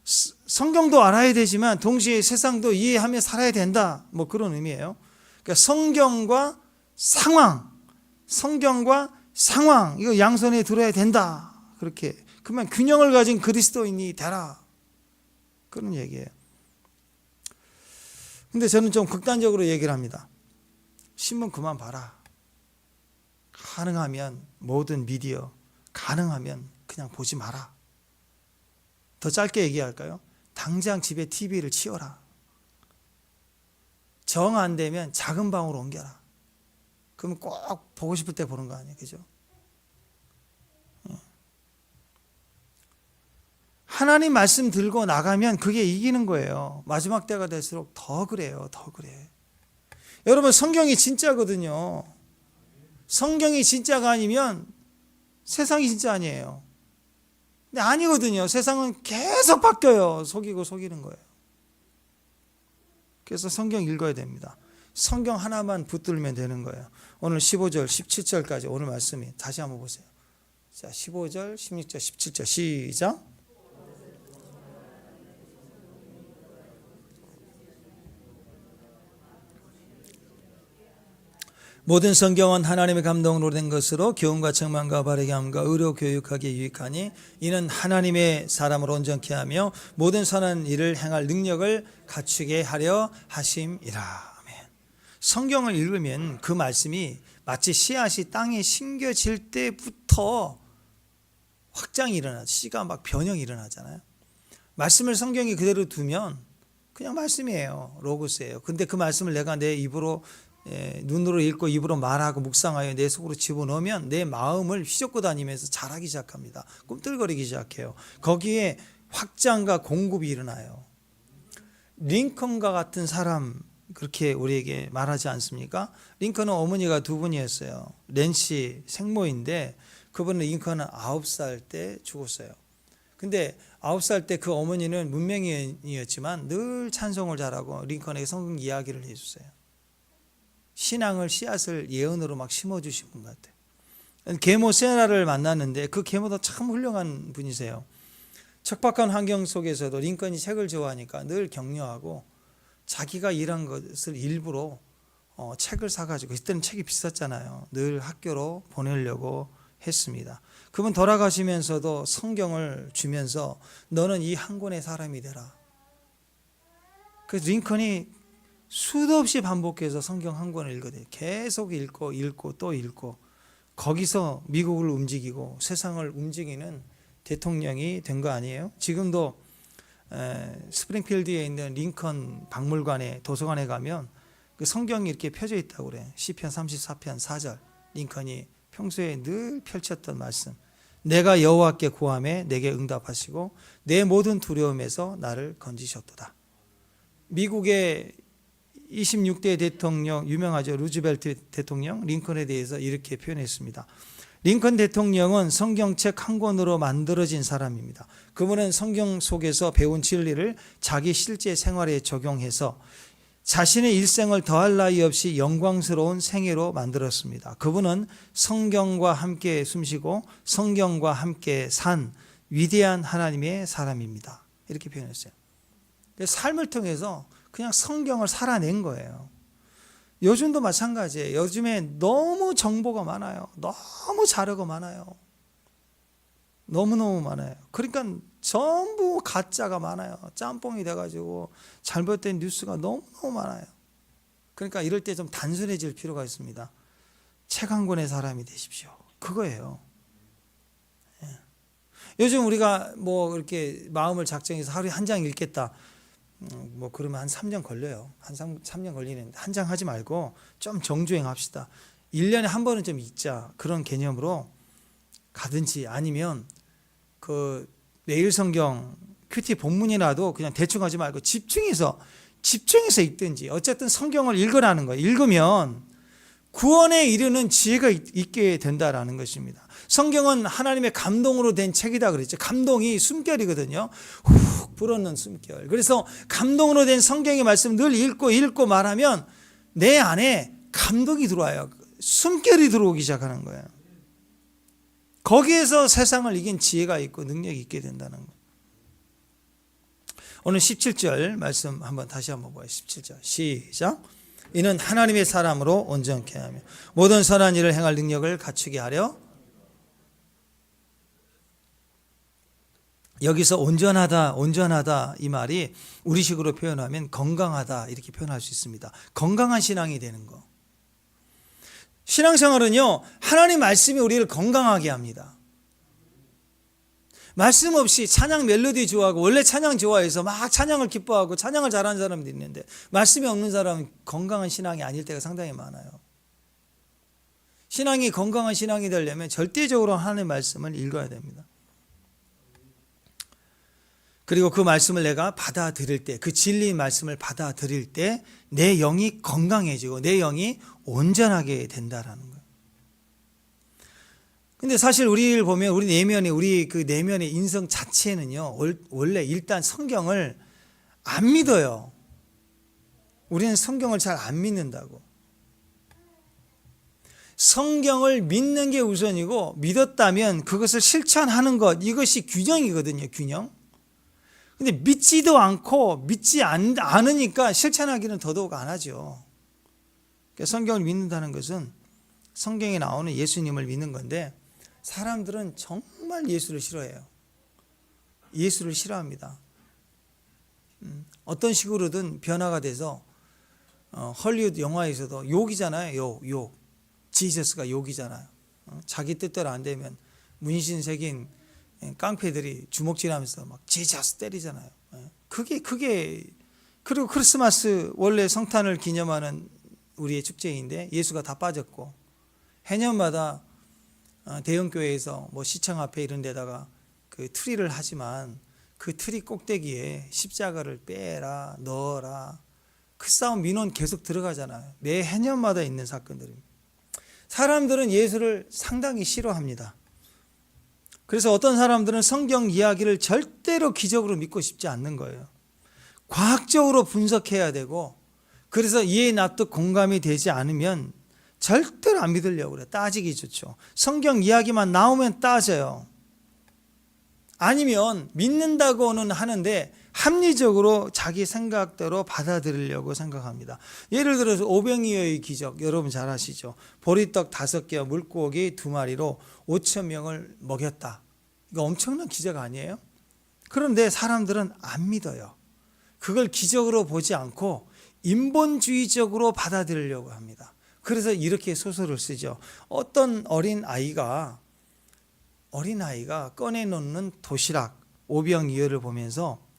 성경도 알아야 되지만 동시에 세상도 이해하며 살아야 된다. 뭐 그런 의미예요. 그러니까 성경과 상황 이거 양손에 들어야 된다. 그렇게 그러면 균형을 가진 그리스도인이 되라. 그런 얘기예요. 근데 저는 좀 극단적으로 얘기를 합니다. 신문 그만 봐라. 가능하면 모든 미디어 가능하면 그냥 보지 마라. 더 짧게 얘기할까요? 당장 집에 TV를 치워라. 정 안 되면 작은 방으로 옮겨라. 그러면 꼭 보고 싶을 때 보는 거 아니에요, 그죠? 하나님 말씀 들고 나가면 그게 이기는 거예요. 마지막 때가 될수록 더 그래요, 더 그래. 여러분, 성경이 진짜거든요. 성경이 진짜가 아니면 세상이 진짜 아니에요. 근데 아니거든요. 세상은 계속 바뀌어요. 속이고 속이는 거예요. 그래서 성경 읽어야 됩니다. 성경 하나만 붙들면 되는 거예요. 오늘 15절, 17절까지 오늘 말씀이 다시 한번 보세요. 자, 15절, 16절, 17절 시작. 모든 성경은 하나님의 감동으로 된 것으로 교훈과 책망과 바르게 함과 의로 교육하기에 유익하니 이는 하나님의 사람을 온전케 하며 모든 선한 일을 행할 능력을 갖추게 하려 하심이라. 아멘. 성경을 읽으면 그 말씀이 마치 씨앗이 땅에 심겨질 때부터 확장이 일어나죠. 씨가 막 변형이 일어나잖아요. 말씀을 성경에 그대로 두면 그냥 말씀이에요. 로고스예요. 근데 그 말씀을 내가 내 입으로 눈으로 읽고 입으로 말하고 묵상하여 내 속으로 집어넣으면 내 마음을 휘젓고 다니면서 자라기 시작합니다. 꿈틀거리기 시작해요. 거기에 확장과 공급이 일어나요. 링컨과 같은 사람 그렇게 우리에게 말하지 않습니까? 링컨은 어머니가 두 분이었어요. 낸시 생모인데 그분은 링컨은 9살 때 죽었어요. 근데 9살 때 그 어머니는 문맹인이었지만 늘 찬송을 잘하고 링컨에게 성경 이야기를 해줬어요. 신앙을 씨앗을 예언으로 막 심어주신 분 같아요. 계모 세라를 만났는데 그 계모도 참 훌륭한 분이세요. 척박한 환경 속에서도 링컨이 책을 좋아하니까 늘 격려하고 자기가 일한 것을 일부러 책을 사가지고 그때는 책이 비쌌잖아요. 늘 학교로 보내려고 했습니다. 그분 돌아가시면서도 성경을 주면서 너는 이 한 권의 사람이 되라. 그래서 링컨이 수도 없이 반복해서 성경 한 권을 읽거든요. 계속 읽고 또 읽고 거기서 미국을 움직이고 세상을 움직이는 대통령이 된 거 아니에요? 지금도 스프링필드에 있는 링컨 박물관에 도서관에 가면 그 성경이 이렇게 펴져 있다고 그래. 시편 34편 4절 링컨이 평소에 늘 펼쳤던 말씀. 내가 여호와께 구하매 내게 응답하시고 내 모든 두려움에서 나를 건지셨도다. 미국의 26대 대통령 유명하죠. 루즈벨트 대통령 링컨에 대해서 이렇게 표현했습니다. 링컨 대통령은 성경책 한 권으로 만들어진 사람입니다. 그분은 성경 속에서 배운 진리를 자기 실제 생활에 적용해서 자신의 일생을 더할 나위 없이 영광스러운 생애로 만들었습니다. 그분은 성경과 함께 숨쉬고 성경과 함께 산 위대한 하나님의 사람입니다. 이렇게 표현했어요. 삶을 통해서 그냥 성경을 살아낸 거예요. 요즘도 마찬가지예요. 요즘에 너무 정보가 많아요. 너무 자료가 많아요. 너무너무 많아요. 그러니까 전부 가짜가 많아요. 짬뽕이 돼가지고 잘못된 뉴스가 너무너무 많아요. 그러니까 이럴 때 좀 단순해질 필요가 있습니다. 책 한 권의 사람이 되십시오. 그거예요. 요즘 우리가 뭐 이렇게 마음을 작정해서 하루에 한 장 읽겠다. 뭐 그러면 한 3년 걸려요. 한 3년 걸리는데 한 장 하지 말고 좀 정주행 합시다. 1년에 한 번은 좀 읽자. 그런 개념으로 가든지 아니면 그 매일 성경 큐티 본문이라도 그냥 대충 하지 말고 집중해서 읽든지 어쨌든 성경을 읽으라는 거예요. 읽으면 구원에 이르는 지혜가 있게 된다라는 것입니다. 성경은 하나님의 감동으로 된 책이다 그랬죠. 감동이 숨결이거든요. 훅 불어넣는 숨결. 그래서 감동으로 된 성경의 말씀 늘 읽고 말하면 내 안에 감동이 들어와요. 숨결이 들어오기 시작하는 거예요. 거기에서 세상을 이긴 지혜가 있고 능력이 있게 된다는 거예요. 오늘 17절 말씀 다시 한번 봐요. 17절 시작. 이는 하나님의 사람으로 온전케 하며 모든 선한 일을 행할 능력을 갖추게 하려. 여기서 온전하다 이 말이 우리식으로 표현하면 건강하다 이렇게 표현할 수 있습니다. 건강한 신앙이 되는 거. 신앙생활은요, 하나님 말씀이 우리를 건강하게 합니다. 말씀 없이 찬양 멜로디 좋아하고 원래 찬양 좋아해서 막 찬양을 기뻐하고 찬양을 잘하는 사람도 있는데 말씀이 없는 사람은 건강한 신앙이 아닐 때가 상당히 많아요. 신앙이 건강한 신앙이 되려면 절대적으로 하나님의 말씀을 읽어야 됩니다. 그리고 그 말씀을 내가 받아들일 때, 그 진리의 말씀을 받아들일 때 내 영이 건강해지고 내 영이 온전하게 된다라는 거예요. 근데 사실 우리를 보면 우리 내면의 인성 자체는요, 원래 일단 성경을 안 믿어요. 우리는 성경을 잘 안 믿는다고. 성경을 믿는 게 우선이고 믿었다면 그것을 실천하는 것, 이것이 균형이거든요, 균형. 근데 믿지도 않고 믿지 않으니까 실천하기는 더더욱 안 하죠. 그러니까 성경을 믿는다는 것은 성경에 나오는 예수님을 믿는 건데 사람들은 정말 예수를 싫어해요. 예수를 싫어합니다. 어떤 식으로든 변화가 돼서 헐리우드 영화에서도 욕이잖아요. 욕. 지저스가 욕이잖아요. 자기 뜻대로 안 되면 문신 새긴 깡패들이 주먹질하면서 막 지저스 때리잖아요. 그게 그리고 크리스마스 원래 성탄을 기념하는 우리의 축제인데 예수가 다 빠졌고 해년마다 대형교회에서 뭐 시청 앞에 이런 데다가 그 트리를 하지만 그 트리 꼭대기에 십자가를 빼라 넣어라 그 싸움 민원 계속 들어가잖아요. 매 해년마다 있는 사건들입니다. 사람들은 예수를 상당히 싫어합니다. 그래서 어떤 사람들은 성경 이야기를 절대로 기적으로 믿고 싶지 않는 거예요. 과학적으로 분석해야 되고 그래서 이해 납득 공감이 되지 않으면 절대로 안 믿으려고 그래요. 따지기 좋죠. 성경 이야기만 나오면 따져요. 아니면 믿는다고는 하는데 합리적으로 자기 생각대로 받아들이려고 생각합니다. 예를 들어서 오병이어의 기적 여러분 잘 아시죠? 보리떡 5개와 물고기 2마리로 5,000명을 먹였다. 이거 엄청난 기적 아니에요? 그런데 사람들은 안 믿어요. 그걸 기적으로 보지 않고 인본주의적으로 받아들이려고 합니다. 그래서 이렇게 소설을 쓰죠. 어떤 어린아이가 꺼내놓는 도시락 오병이어를 보면서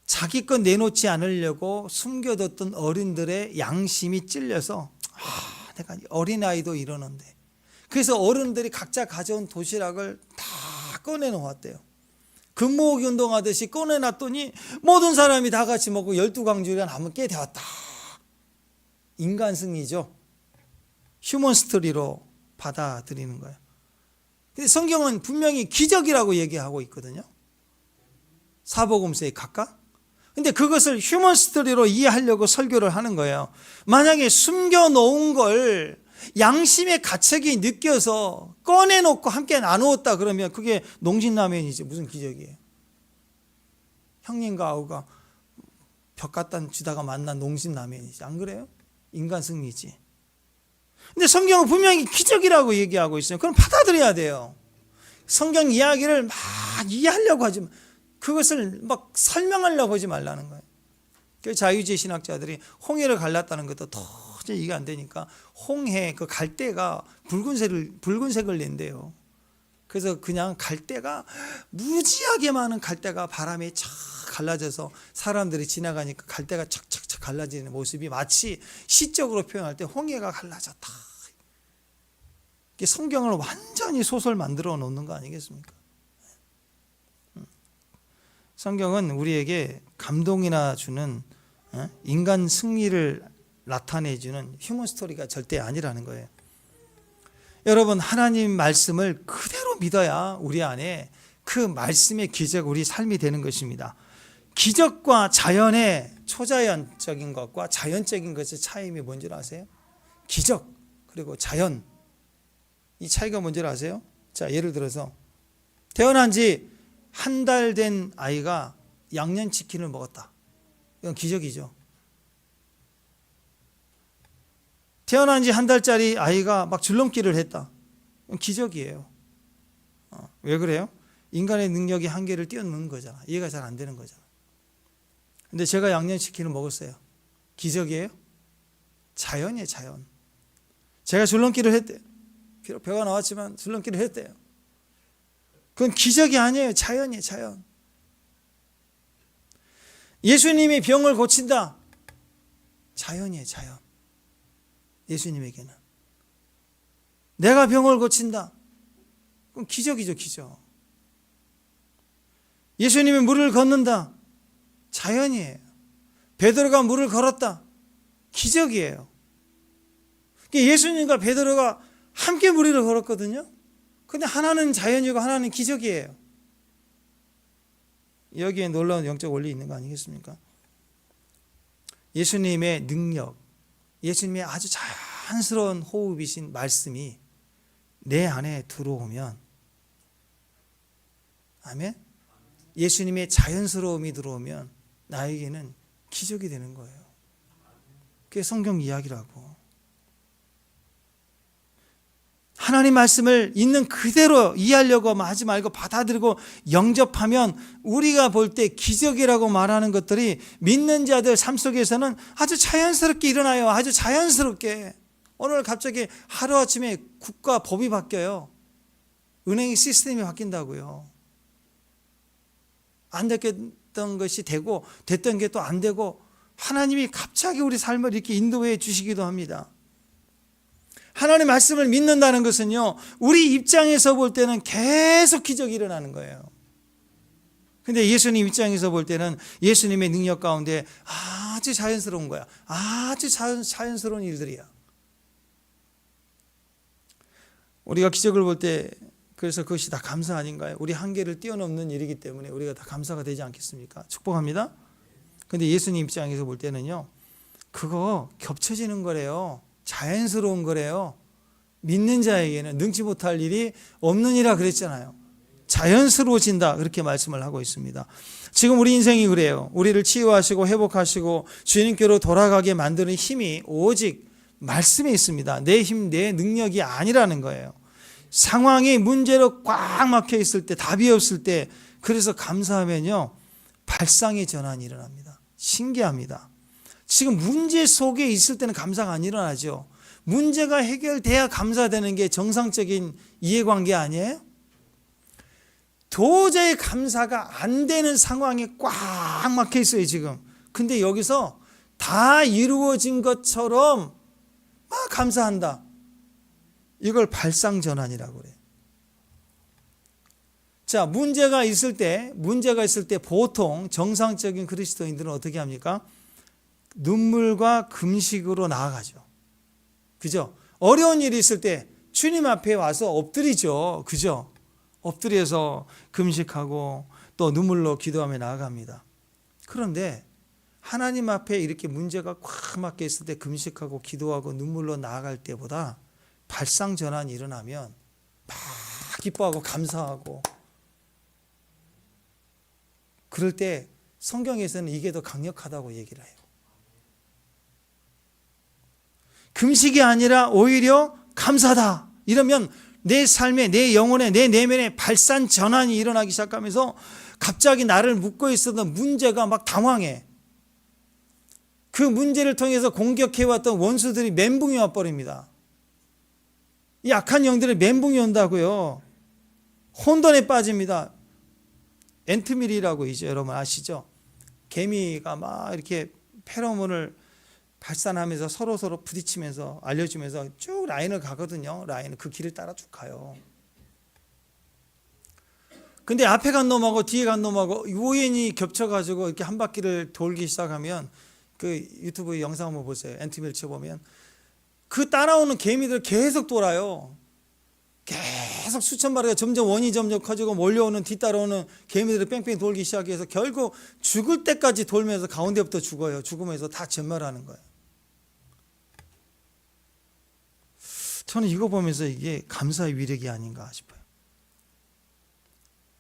자기 것 내놓지 않으려고 숨겨뒀던 어른들의 양심이 찔려서 내가 어린아이도 이러는데 그래서 어른들이 각자 가져온 도시락을 다 꺼내놓았대요. 금모으기 운동하듯이 꺼내놨더니 모든 사람이 다 같이 먹고 12광주리가 남은 게 되었다. 인간 승리죠. 휴먼 스토리로 받아들이는 거예요. 근데 성경은 분명히 기적이라고 얘기하고 있거든요. 사복음서에 각각. 근데 그것을 휴먼 스토리로 이해하려고 설교를 하는 거예요. 만약에 숨겨놓은 걸 양심의 가책이 느껴서 꺼내놓고 함께 나누었다 그러면 그게 농신라면이지 무슨 기적이에요. 형님과 아우가 벽 갖다 주다가 만난 농심라면이지. 안 그래요? 인간 승리지. 근데 성경은 분명히 기적이라고 얘기하고 있어요. 그럼 받아들여야 돼요. 성경 이야기를 막 이해하려고 하지 마. 그것을 막 설명하려고 하지 말라는 거예요. 그래서 자유주의 신학자들이 홍해를 갈랐다는 것도 도저히 이해가 안 되니까 홍해 그 갈대가 붉은색을 낸대요. 그래서 그냥 갈대가 무지하게 많은 갈대가 바람에 착 갈라져서 사람들이 지나가니까 갈대가 착착착 갈라지는 모습이 마치 시적으로 표현할 때 홍해가 갈라졌다. 이게 성경을 완전히 소설 만들어 놓는 거 아니겠습니까? 성경은 우리에게 감동이나 주는 인간 승리를 나타내주는 휴먼 스토리가 절대 아니라는 거예요. 여러분, 하나님 말씀을 그대로 믿어야 우리 안에 그 말씀의 기적, 우리 삶이 되는 것입니다. 기적과 자연의 초자연적인 것과 자연적인 것의 차이가 뭔지 아세요? 기적 그리고 자연, 이 차이가 뭔지 아세요? 자, 예를 들어서 태어난 지 한 달 된 아이가 양념치킨을 먹었다. 이건 기적이죠. 태어난 지 한 달짜리 아이가 막 줄넘기를 했다. 이건 기적이에요. 왜 그래요? 인간의 능력이 한계를 뛰어넘는 거잖아. 이해가 잘 안 되는 거잖아. 근데 제가 양념치킨을 먹었어요. 기적이에요? 자연이에요, 자연. 제가 줄넘기를 했대요. 비록 배가 나왔지만 줄넘기를 했대요. 그건 기적이 아니에요. 자연이에요, 자연. 예수님이 병을 고친다. 자연이에요, 자연. 예수님에게는. 내가 병을 고친다. 그건 기적이죠, 기적. 예수님이 물을 걷는다. 자연이에요. 베드로가 물을 걸었다. 기적이에요. 예수님과 베드로가 함께 물을 걸었거든요. 근데 하나는 자연이고 하나는 기적이에요. 여기에 놀라운 영적 원리 있는 거 아니겠습니까? 예수님의 능력, 예수님의 아주 자연스러운 호흡이신 말씀이 내 안에 들어오면, 아멘? 예수님의 자연스러움이 들어오면 나에게는 기적이 되는 거예요. 그게 성경 이야기라고. 하나님 말씀을 있는 그대로 이해하려고 하지 말고 받아들이고 영접하면 우리가 볼 때 기적이라고 말하는 것들이 믿는 자들 삶 속에서는 아주 자연스럽게 일어나요. 아주 자연스럽게. 오늘 갑자기 하루아침에 국가 법이 바뀌어요. 은행 시스템이 바뀐다고요. 안 됐던 것이 되고 됐던 게 또 안 되고 하나님이 갑자기 우리 삶을 이렇게 인도해 주시기도 합니다. 하나님 말씀을 믿는다는 것은요, 우리 입장에서 볼 때는 계속 기적이 일어나는 거예요. 근데 예수님 입장에서 볼 때는 예수님의 능력 가운데 아주 자연스러운 거야. 아주 자연스러운 일들이야. 우리가 기적을 볼 때 그래서 그것이 다 감사 아닌가요? 우리 한계를 뛰어넘는 일이기 때문에 우리가 다 감사가 되지 않겠습니까? 축복합니다. 근데 예수님 입장에서 볼 때는요, 그거 겹쳐지는 거래요. 자연스러운 거래요. 믿는 자에게는 능치 못할 일이 없느니라 그랬잖아요. 자연스러워진다, 그렇게 말씀을 하고 있습니다. 지금 우리 인생이 그래요. 우리를 치유하시고 회복하시고 주님께로 돌아가게 만드는 힘이 오직 말씀에 있습니다. 내 힘, 내 능력이 아니라는 거예요. 상황이 문제로 꽉 막혀 있을 때, 답이 없을 때, 그래서 감사하면요, 발상의 전환이 일어납니다. 신기합니다. 지금 문제 속에 있을 때는 감사가 안 일어나죠. 문제가 해결돼야 감사되는 게 정상적인 이해관계 아니에요? 도저히 감사가 안 되는 상황에 꽉 막혀 있어요, 지금. 근데 여기서 다 이루어진 것처럼 막 감사한다. 이걸 발상전환이라고 그래요. 자, 문제가 있을 때 보통 정상적인 그리스도인들은 어떻게 합니까? 눈물과 금식으로 나아가죠. 그죠? 어려운 일이 있을 때 주님 앞에 와서 엎드리죠. 그죠? 엎드려서 금식하고 또 눈물로 기도하며 나아갑니다. 그런데 하나님 앞에 이렇게 문제가 꽉 막혀 있을 때 금식하고 기도하고 눈물로 나아갈 때보다 발상전환이 일어나면 막 기뻐하고 감사하고, 그럴 때 성경에서는 이게 더 강력하다고 얘기를 해요. 금식이 아니라 오히려 감사다. 이러면 내 삶에, 내 영혼에, 내 내면에 발산 전환이 일어나기 시작하면서 갑자기 나를 묶고 있었던 문제가 막 당황해. 그 문제를 통해서 공격해왔던 원수들이 멘붕이 와버립니다. 이 악한 영들의 멘붕이 온다고요. 혼돈에 빠집니다. 앤트밀이라고 이제 여러분 아시죠? 개미가 막 이렇게 페로몬을 발산하면서 서로 부딪히면서 알려주면서 쭉 라인을 가거든요. 라인을 그 길을 따라 쭉 가요. 근데 앞에 간 놈하고 뒤에 간 놈하고 우연히 겹쳐가지고 이렇게 한 바퀴를 돌기 시작하면 그 유튜브 영상 한번 보세요. 앤트밀 쳐보면 그 따라오는 개미들 계속 돌아요. 계속 수천 마리가 원이 점점 커지고 몰려오는 뒤따라오는 개미들이 뺑뺑 돌기 시작해서 결국 죽을 때까지 돌면서 가운데부터 죽어요. 죽으면서 다 전멸하는 거예요. 저는 이거 보면서 이게 감사의 위력이 아닌가 싶어요.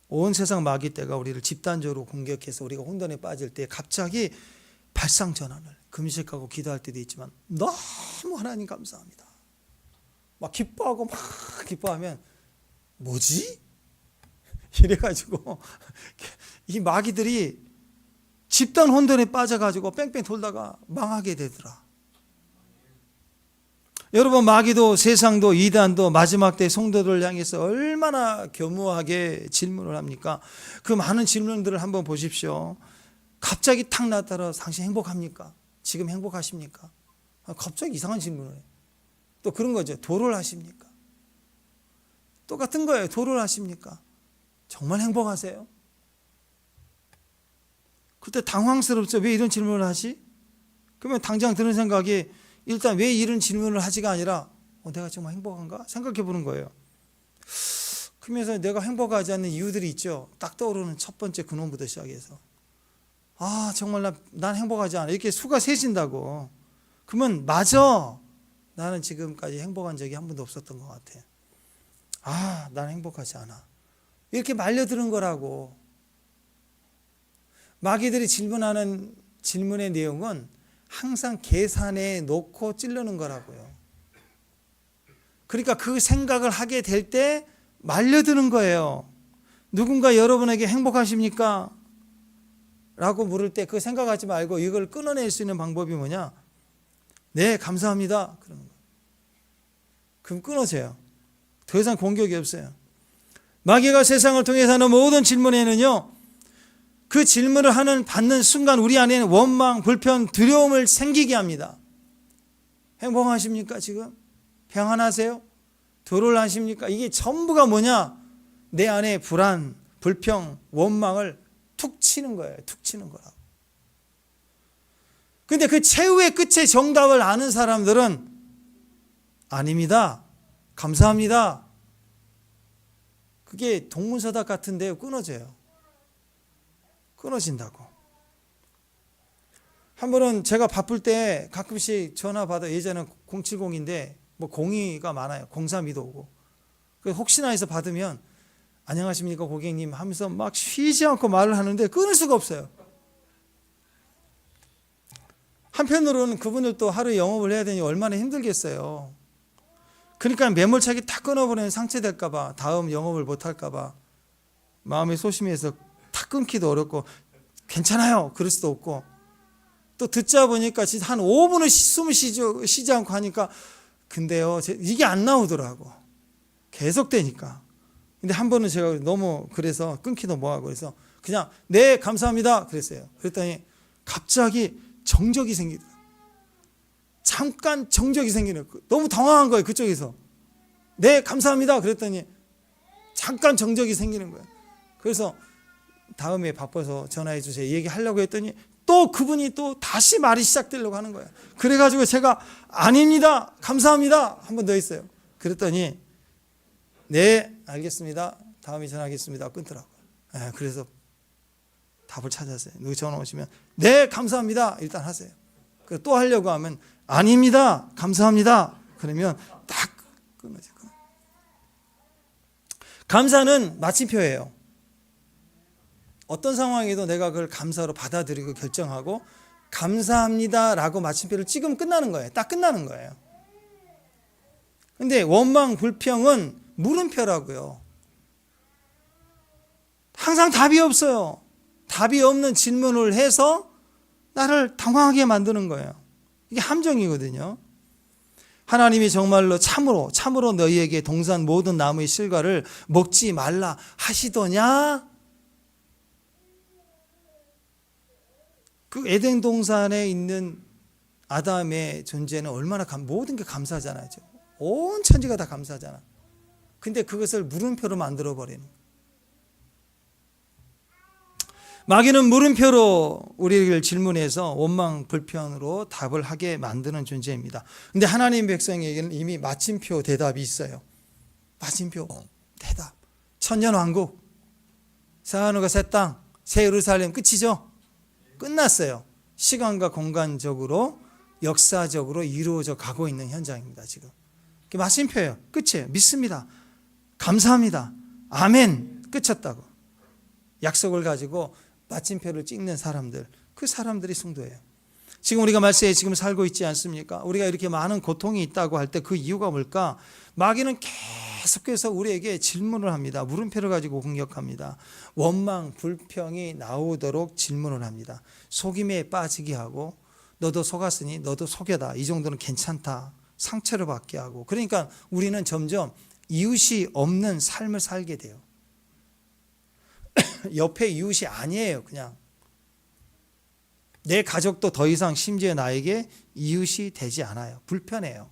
온 세상 마귀 떼가 우리를 집단적으로 공격해서 우리가 혼돈에 빠질 때 갑자기 발상 전환을, 금식하고 기도할 때도 있지만 너무 하나님 감사합니다. 막 기뻐하고 막 기뻐하면 뭐지? 이래가지고 이 마귀들이 집단 혼돈에 빠져가지고 뺑뺑 돌다가 망하게 되더라. 여러분, 마귀도 세상도 이단도 마지막 때 성도들을 향해서 얼마나 교묘하게 질문을 합니까? 그 많은 질문들을 한번 보십시오. 갑자기 탁 나타나서 당신 행복합니까? 지금 행복하십니까? 갑자기 이상한 질문을 해요. 또 그런 거죠. 도를 하십니까? 똑같은 거예요. 도를 하십니까? 정말 행복하세요? 그때 당황스럽죠. 왜 이런 질문을 하지? 그러면 당장 드는 생각이 일단 왜 이런 질문을 하지가 아니라 내가 정말 행복한가? 생각해 보는 거예요. 그러면서 내가 행복하지 않는 이유들이 있죠. 딱 떠오르는 첫 번째 근원부터 시작해서 정말 난 행복하지 않아. 이렇게 수가 세진다고. 그러면 맞아. 나는 지금까지 행복한 적이 한 번도 없었던 것 같아. 난 행복하지 않아. 이렇게 말려드는 거라고. 마귀들이 질문하는 질문의 내용은 항상 계산해 놓고 찌르는 거라고요. 그러니까 그 생각을 하게 될 때 말려드는 거예요. 누군가 여러분에게 행복하십니까? 라고 물을 때 그 생각하지 말고 이걸 끊어낼 수 있는 방법이 뭐냐? 네, 감사합니다. 그러는 거예요. 그럼 끊어져요. 더 이상 공격이 없어요. 마귀가 세상을 통해서 하는 모든 질문에는요, 그 질문을 받는 순간 우리 안에는 원망, 불편, 두려움을 생기게 합니다. 행복하십니까 지금? 평안하세요? 도를 하십니까? 이게 전부가 뭐냐? 내 안에 불안, 불평, 원망을 툭 치는 거예요. 툭 치는 거라고. 근데 그 최후의 끝의 정답을 아는 사람들은 아닙니다. 감사합니다. 그게 동문서답 같은데요. 끊어져요. 끊어진다고. 한 번은 제가 바쁠 때 가끔씩 전화 받아. 예전에는 070인데 뭐 02가 많아요. 032도 오고. 혹시나 해서 받으면 안녕하십니까 고객님 하면서 막 쉬지 않고 말을 하는데 끊을 수가 없어요. 한편으로는 그분들도 하루 영업을 해야 되니 얼마나 힘들겠어요. 그러니까 매몰차게 탁 끊어버리면 상처될까 봐, 다음 영업을 못할까 봐 마음이 소심해서 탁 끊기도 어렵고, 괜찮아요 그럴 수도 없고, 또 듣자 보니까 진짜 한 5분을 숨을 쉬지 않고 하니까 근데요 이게 안 나오더라고. 계속 되니까. 근데 한 번은 제가 너무 그래서 끊기도 뭐하고 그래서 그냥 네 감사합니다 그랬어요. 그랬더니 갑자기 정적이 생기더라고요. 잠깐 정적이 생기는, 너무 당황한 거예요. 그쪽에서 네 감사합니다 그랬더니 잠깐 정적이 생기는 거예요. 그래서 다음에 바빠서 전화해 주세요 얘기하려고 했더니 또 그분이 또 다시 말이 시작되려고 하는 거예요. 그래가지고 제가 아닙니다 감사합니다 한 번 더 했어요. 그랬더니 네 알겠습니다 다음에 전화하겠습니다 끊더라고요. 그래서 답을 찾았어요. 누구 전화 오시면 네 감사합니다 일단 하세요. 또 하려고 하면 아닙니다 감사합니다 그러면 딱 끊어질 거예요. 감사는 마침표예요. 어떤 상황에도 내가 그걸 감사로 받아들이고 결정하고 감사합니다라고 마침표를 찍으면 끝나는 거예요. 딱 끝나는 거예요. 근데 원망, 불평은 물음표라고요. 항상 답이 없어요. 답이 없는 질문을 해서 나를 당황하게 만드는 거예요. 이게 함정이거든요. 하나님이 정말로 참으로 너희에게 동산 모든 나무의 실과를 먹지 말라 하시더냐? 그 에덴 동산에 있는 아담의 존재는 얼마나 모든 게 감사하잖아요. 온 천지가 다 감사하잖아. 근데 그것을 물음표로 만들어 버리는 거예요. 마귀는 물음표로 우리를 질문해서 원망 불편으로 답을 하게 만드는 존재입니다. 근데 하나님 백성에게는 이미 마침표 대답이 있어요. 마침표 대답. 천년왕국, 새하늘과 새 땅, 새 예루살렘 끝이죠? 끝났어요. 시간과 공간적으로 역사적으로 이루어져 가고 있는 현장입니다. 지금 마침표예요. 끝이에요. 믿습니다. 감사합니다. 아멘. 끝쳤다고. 약속을 가지고 마침표를 찍는 사람들, 그 사람들이 성도예요. 지금 우리가 말세에 지금 살고 있지 않습니까? 우리가 이렇게 많은 고통이 있다고 할 때 그 이유가 뭘까? 마귀는 계속해서 우리에게 질문을 합니다. 물음표를 가지고 공격합니다. 원망, 불평이 나오도록 질문을 합니다. 속임에 빠지게 하고 너도 속았으니 너도 속여다. 이 정도는 괜찮다. 상처를 받게 하고. 그러니까 우리는 점점 이웃이 없는 삶을 살게 돼요. 옆에 이웃이 아니에요. 그냥 내 가족도 더 이상 심지어 나에게 이웃이 되지 않아요. 불편해요.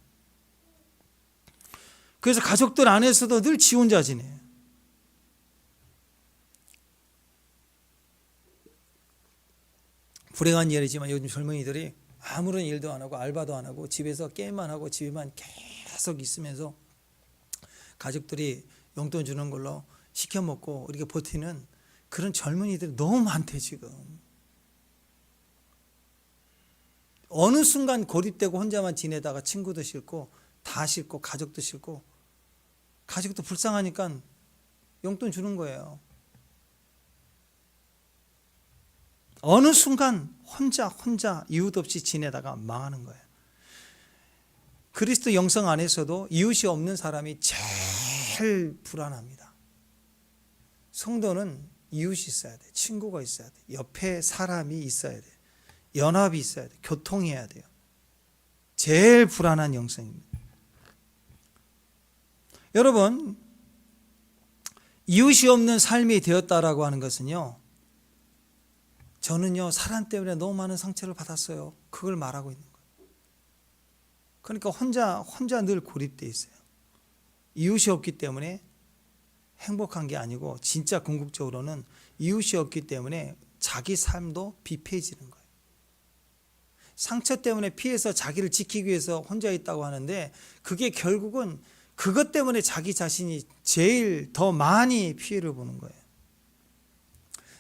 그래서 가족들 안에서도 늘 지 혼자 지내요. 불행한 일이지만 요즘 젊은이들이 아무런 일도 안 하고 알바도 안 하고 집에서 게임만 하고 집에만 계속 있으면서 가족들이 용돈 주는 걸로 시켜 먹고 이렇게 버티는 그런 젊은이들이 너무 많대 지금. 어느 순간 고립되고 혼자만 지내다가 친구도 싫고 다 싫고 가족도 싫고 가족도 불쌍하니까 용돈 주는 거예요. 어느 순간 혼자 이웃 없이 지내다가 망하는 거예요. 그리스도 영성 안에서도 이웃이 없는 사람이 제일 불안합니다. 성도는 이웃이 있어야 돼. 친구가 있어야 돼. 옆에 사람이 있어야 돼. 연합이 있어야 돼. 교통해야 돼요. 제일 불안한 영성입니다. 여러분, 이웃이 없는 삶이 되었다라고 하는 것은요, 저는요 사람 때문에 너무 많은 상처를 받았어요. 그걸 말하고 있는 거예요. 그러니까 혼자 늘 고립되어 있어요. 이웃이 없기 때문에 행복한 게 아니고 진짜 궁극적으로는 이웃이 없기 때문에 자기 삶도 비폐해지는 거예요. 상처 때문에 피해서 자기를 지키기 위해서 혼자 있다고 하는데 그게 결국은 그것 때문에 자기 자신이 제일 더 많이 피해를 보는 거예요.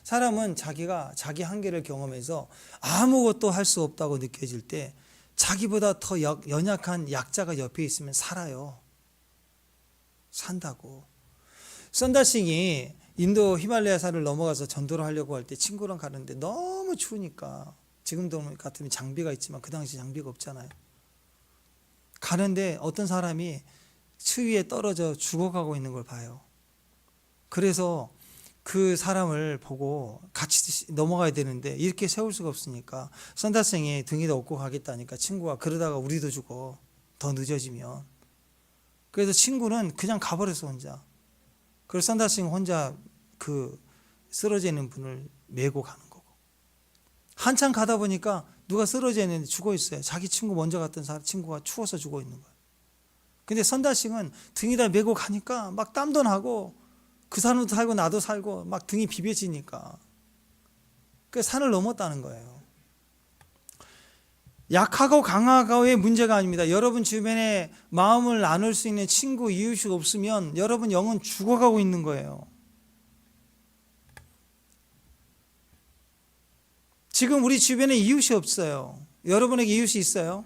사람은 자기가 자기 한계를 경험해서 아무것도 할 수 없다고 느껴질 때 자기보다 더 연약한 약자가 옆에 있으면 살아요. 산다고. 선다싱이 인도 히말라야 산을 넘어가서 전도를 하려고 할 때 친구랑 가는데 너무 추우니까 지금도 같으면 장비가 있지만 그 당시 장비가 없잖아요. 가는데 어떤 사람이 추위에 떨어져 죽어가고 있는 걸 봐요. 그래서 그 사람을 보고 같이 넘어가야 되는데 이렇게 세울 수가 없으니까 선다생이 등에다 업고 가겠다니까 친구가 그러다가 우리도 죽어. 더 늦어지면. 그래서 친구는 그냥 가버렸어 혼자. 그래서 선다생 혼자 그 쓰러져 있는 분을 메고 가는 거고. 한참 가다 보니까 누가 쓰러져 있는데 죽어 있어요. 자기 친구 먼저 갔던 친구가 추워서 죽어 있는 거예요. 근데 선다싱은 등에다 메고 가니까 막 땀도 나고 그 사람도 살고 나도 살고 막 등이 비벼지니까 그 산을 넘었다는 거예요. 약하고 강하고의 문제가 아닙니다. 여러분 주변에 마음을 나눌 수 있는 친구, 이웃이 없으면 여러분 영은 죽어가고 있는 거예요. 지금 우리 주변에 이웃이 없어요. 여러분에게 이웃이 있어요?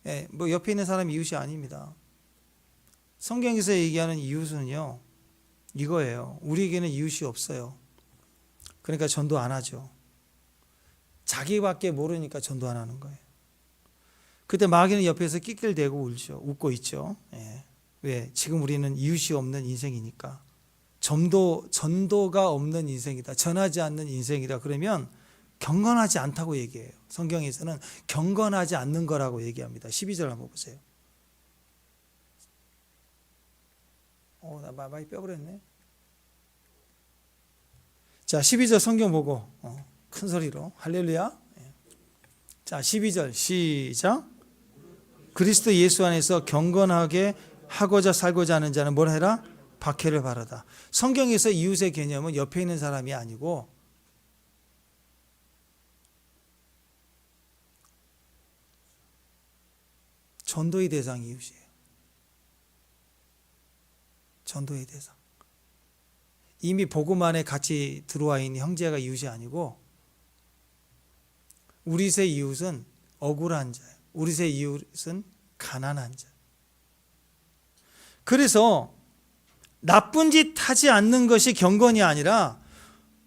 예, 뭐 옆에 있는 사람이 이웃이 아닙니다. 성경에서 얘기하는 이웃은요, 이거예요. 우리에게는 이웃이 없어요. 그러니까 전도 안 하죠. 자기밖에 모르니까 전도 안 하는 거예요. 그때 마귀는 옆에서 낄낄대고 울죠. 웃고 있죠. 예. 왜? 지금 우리는 이웃이 없는 인생이니까. 전도가 없는 인생이다. 전하지 않는 인생이다. 그러면 경건하지 않다고 얘기해요. 성경에서는 경건하지 않는 거라고 얘기합니다. 12절 한번 보세요. 나 많이 빼버렸네. 자, 12절 성경 보고 큰 소리로 할렐루야. 자, 12절 시작. 그리스도 예수 안에서 경건하게 하고자 살고자 하는 자는 뭘 해라? 박해를 바라다. 성경에서 이웃의 개념은 옆에 있는 사람이 아니고 전도의 대상이 이웃이에요. 전도의 대상. 이미 복음 안에 같이 들어와 있는 형제가 이웃이 아니고 우리 세 이웃은 억울한 자예요. 우리 세 이웃은 가난한 자. 그래서 나쁜 짓 하지 않는 것이 경건이 아니라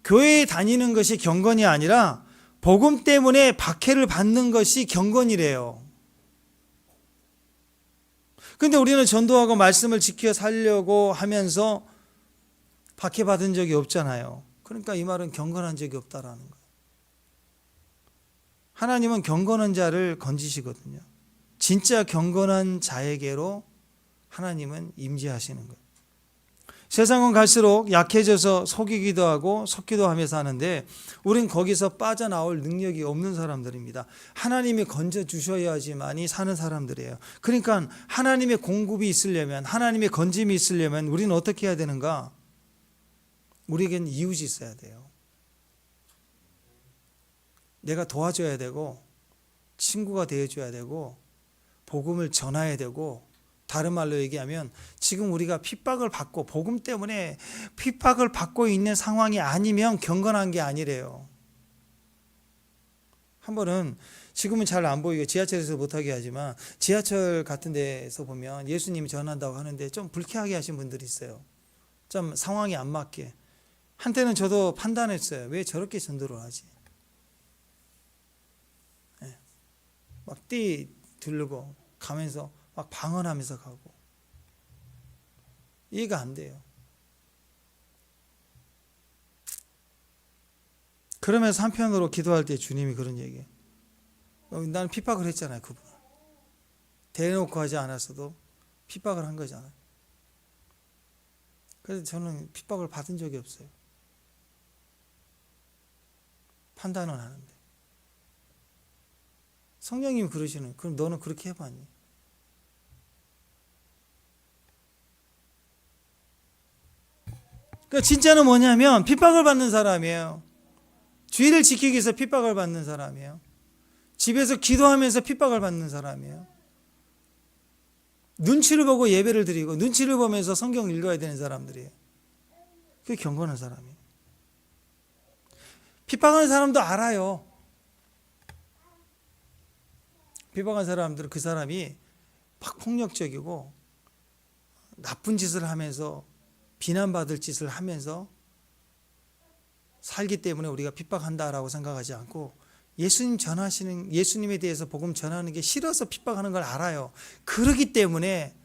교회에 다니는 것이 경건이 아니라 복음 때문에 박해를 받는 것이 경건이래요. 근데 우리는 전도하고 말씀을 지켜 살려고 하면서 박해받은 적이 없잖아요. 그러니까 이 말은 경건한 적이 없다라는 거예요. 하나님은 경건한 자를 건지시거든요. 진짜 경건한 자에게로 하나님은 임재하시는 거예요. 세상은 갈수록 약해져서 속이기도 하고 속기도 하며 사는데 우린 거기서 빠져나올 능력이 없는 사람들입니다. 하나님이 건져주셔야지만이 사는 사람들이에요. 그러니까 하나님의 공급이 있으려면, 하나님의 건짐이 있으려면 우리는 어떻게 해야 되는가? 우리에겐 이웃이 있어야 돼요. 내가 도와줘야 되고 친구가 되어줘야 되고 복음을 전해야 되고, 다른 말로 얘기하면 지금 우리가 핍박을 받고 복음 때문에 핍박을 받고 있는 상황이 아니면 경건한 게 아니래요. 한 번은 지금은 잘 안 보이고 지하철에서 못하게 하지만 지하철 같은 데서 보면 예수님이 전한다고 하는데 좀 불쾌하게 하신 분들이 있어요. 좀 상황이 안 맞게. 한때는 저도 판단했어요. 왜 저렇게 전도를 하지? 막 뛰들고 가면서 막 방언하면서 가고 이해가 안 돼요. 그러면서 한편으로 기도할 때 주님이 그런 얘기해요. 나는 핍박을 했잖아요. 그분 대놓고 하지 않았어도 핍박을 한 거잖아요. 그래서 저는 핍박을 받은 적이 없어요. 판단은 하는데 성령님이 그러시는, 그럼 너는 그렇게 해봤니? 그러니까 진짜는 뭐냐면 핍박을 받는 사람이에요. 주의를 지키기 위해서 핍박을 받는 사람이에요. 집에서 기도하면서 핍박을 받는 사람이에요. 눈치를 보고 예배를 드리고 눈치를 보면서 성경을 읽어야 되는 사람들이에요. 그게 경건한 사람이에요. 핍박하는 사람도 알아요. 핍박한 사람들은 그 사람이 막 폭력적이고 나쁜 짓을 하면서 비난받을 짓을 하면서 살기 때문에 우리가 핍박한다라고 생각하지 않고 예수님 전하시는, 예수님에 대해서 복음 전하는 게 싫어서 핍박하는 걸 알아요. 그렇기 때문에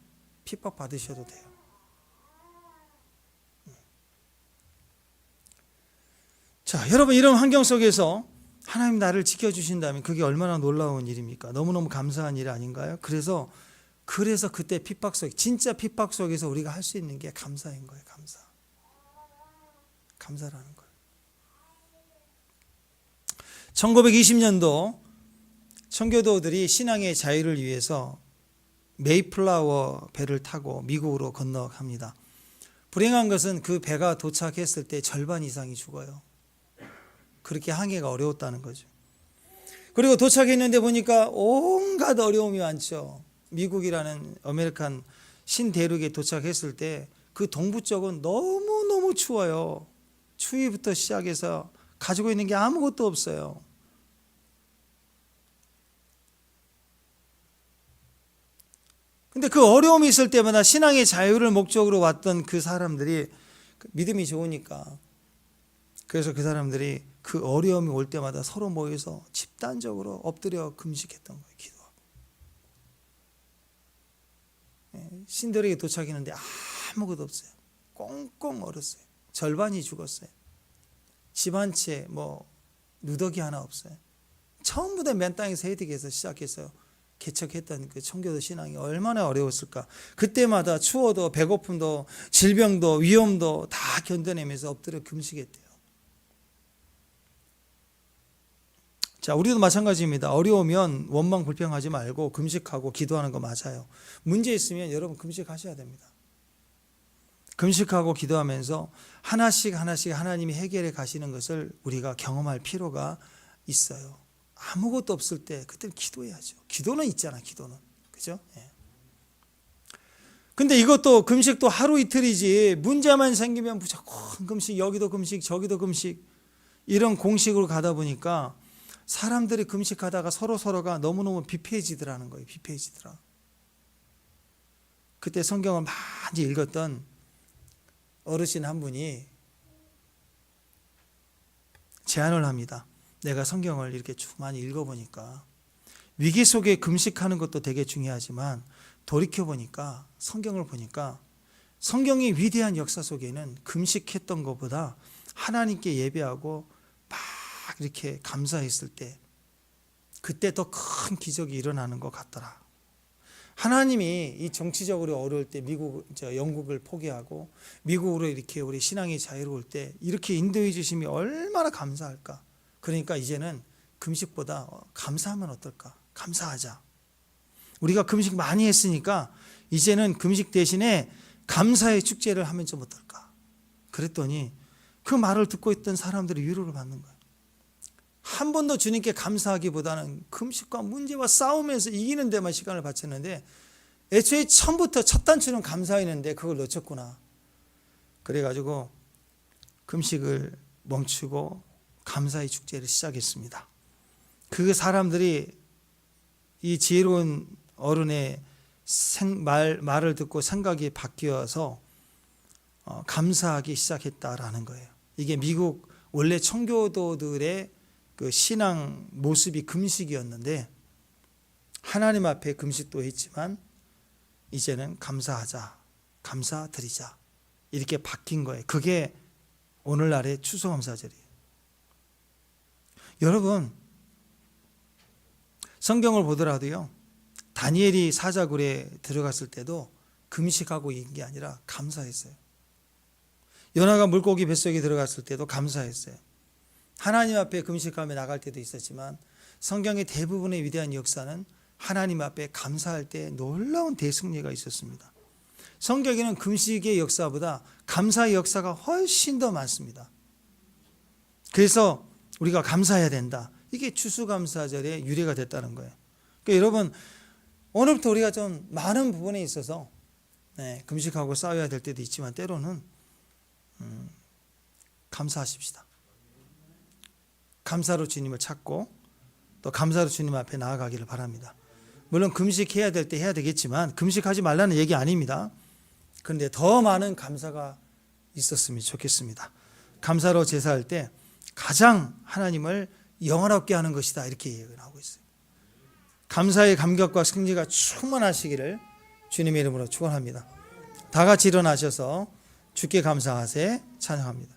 핍박 받으셔도 돼요. 자, 여러분, 이런 환경 속에서 하나님 나를 지켜주신다면 그게 얼마나 놀라운 일입니까? 너무너무 감사한 일 아닌가요? 그래서 그때 핍박 속, 진짜 핍박 속에서 우리가 할 수 있는 게 감사인 거예요. 감사라는 거예요. 1920년도 청교도들이 신앙의 자유를 위해서 메이플라워 배를 타고 미국으로 건너갑니다. 불행한 것은 그 배가 도착했을 때 절반 이상이 죽어요. 그렇게 항해가 어려웠다는 거죠. 그리고 도착했는데 보니까 온갖 어려움이 많죠. 미국이라는 아메리칸 신대륙에 도착했을 때 그 동부 쪽은 너무너무 추워요. 추위부터 시작해서 가지고 있는 게 아무것도 없어요. 근데 그 어려움이 있을 때마다 신앙의 자유를 목적으로 왔던 그 사람들이 믿음이 좋으니까 그래서 그 사람들이 그 어려움이 올 때마다 서로 모여서 집단적으로 엎드려 금식했던 거예요. 기도하고. 신들에게 도착했는데 아무것도 없어요. 꽁꽁 얼었어요. 절반이 죽었어요. 집 한 채 누더기 하나 없어요. 전부 다 맨 땅에서 헤딩해서 시작해서 개척했던 그 청교도 신앙이 얼마나 어려웠을까. 그때마다 추워도 배고픔도 질병도 위험도 다 견뎌내면서 엎드려 금식했대요. 자, 우리도 마찬가지입니다. 어려우면 원망 불평하지 말고 금식하고 기도하는 거 맞아요. 문제 있으면 여러분 금식하셔야 됩니다. 금식하고 기도하면서 하나씩 하나님이 해결해 가시는 것을 우리가 경험할 필요가 있어요. 아무것도 없을 때 그때는 기도해야죠. 기도는 있잖아, 기도는. 그죠? 예. 근데 이것도 금식도 하루 이틀이지 문제만 생기면 무조건 금식, 여기도 금식, 저기도 금식 이런 공식으로 가다 보니까 사람들이 금식하다가 서로가 너무너무 비폐해지더라는 거예요. 비폐해지더라. 그때 성경을 많이 읽었던 어르신 한 분이 제안을 합니다. 내가 성경을 이렇게 쭉 많이 읽어보니까 위기 속에 금식하는 것도 되게 중요하지만 돌이켜보니까 성경을 보니까 성경의 위대한 역사 속에는 금식했던 것보다 하나님께 예배하고 막 이렇게 감사했을 때 그때 더 큰 기적이 일어나는 것 같더라. 하나님이 이 정치적으로 어려울 때 영국을 포기하고 미국으로 이렇게 우리 신앙이 자유로울 때 이렇게 인도해 주심이 얼마나 감사할까. 그러니까 이제는 금식보다 감사하면 어떨까? 감사하자. 우리가 금식 많이 했으니까 이제는 금식 대신에 감사의 축제를 하면 좀 어떨까? 그랬더니 그 말을 듣고 있던 사람들이 위로를 받는 거예요. 한 번도 주님께 감사하기보다는 금식과 문제와 싸우면서 이기는 데만 시간을 바쳤는데 애초에 처음부터 첫 단추는 감사했는데 그걸 놓쳤구나. 그래가지고 금식을 멈추고 감사의 축제를 시작했습니다. 그 사람들이 이 지혜로운 어른의 말을 듣고 생각이 바뀌어서 감사하기 시작했다라는 거예요. 이게 미국 원래 청교도들의 그 신앙 모습이 금식이었는데 하나님 앞에 금식도 했지만 이제는 감사하자, 감사드리자 이렇게 바뀐 거예요. 그게 오늘날의 추수감사절이에요. 여러분 성경을 보더라도요 다니엘이 사자굴에 들어갔을 때도 금식하고 이긴 게 아니라 감사했어요. 요나가 물고기 뱃속에 들어갔을 때도 감사했어요. 하나님 앞에 금식하며 나갈 때도 있었지만 성경의 대부분의 위대한 역사는 하나님 앞에 감사할 때 놀라운 대승리가 있었습니다. 성경에는 금식의 역사보다 감사의 역사가 훨씬 더 많습니다. 그래서 우리가 감사해야 된다. 이게 추수감사절의 유래가 됐다는 거예요. 그러니까 여러분 오늘부터 우리가 좀 많은 부분에 있어서 금식하고 싸워야 될 때도 있지만 때로는 감사하십시다. 감사로 주님을 찾고 또 감사로 주님 앞에 나아가기를 바랍니다. 물론 금식해야 될 때 해야 되겠지만 금식하지 말라는 얘기 아닙니다. 그런데 더 많은 감사가 있었으면 좋겠습니다. 감사로 제사할 때 가장 하나님을 영화롭게 하는 것이다 이렇게 얘기를 하고 있어요. 감사의 감격과 승리가 충만하시기를 주님의 이름으로 축원합니다. 다 같이 일어나셔서 주께 감사하세 찬양합니다.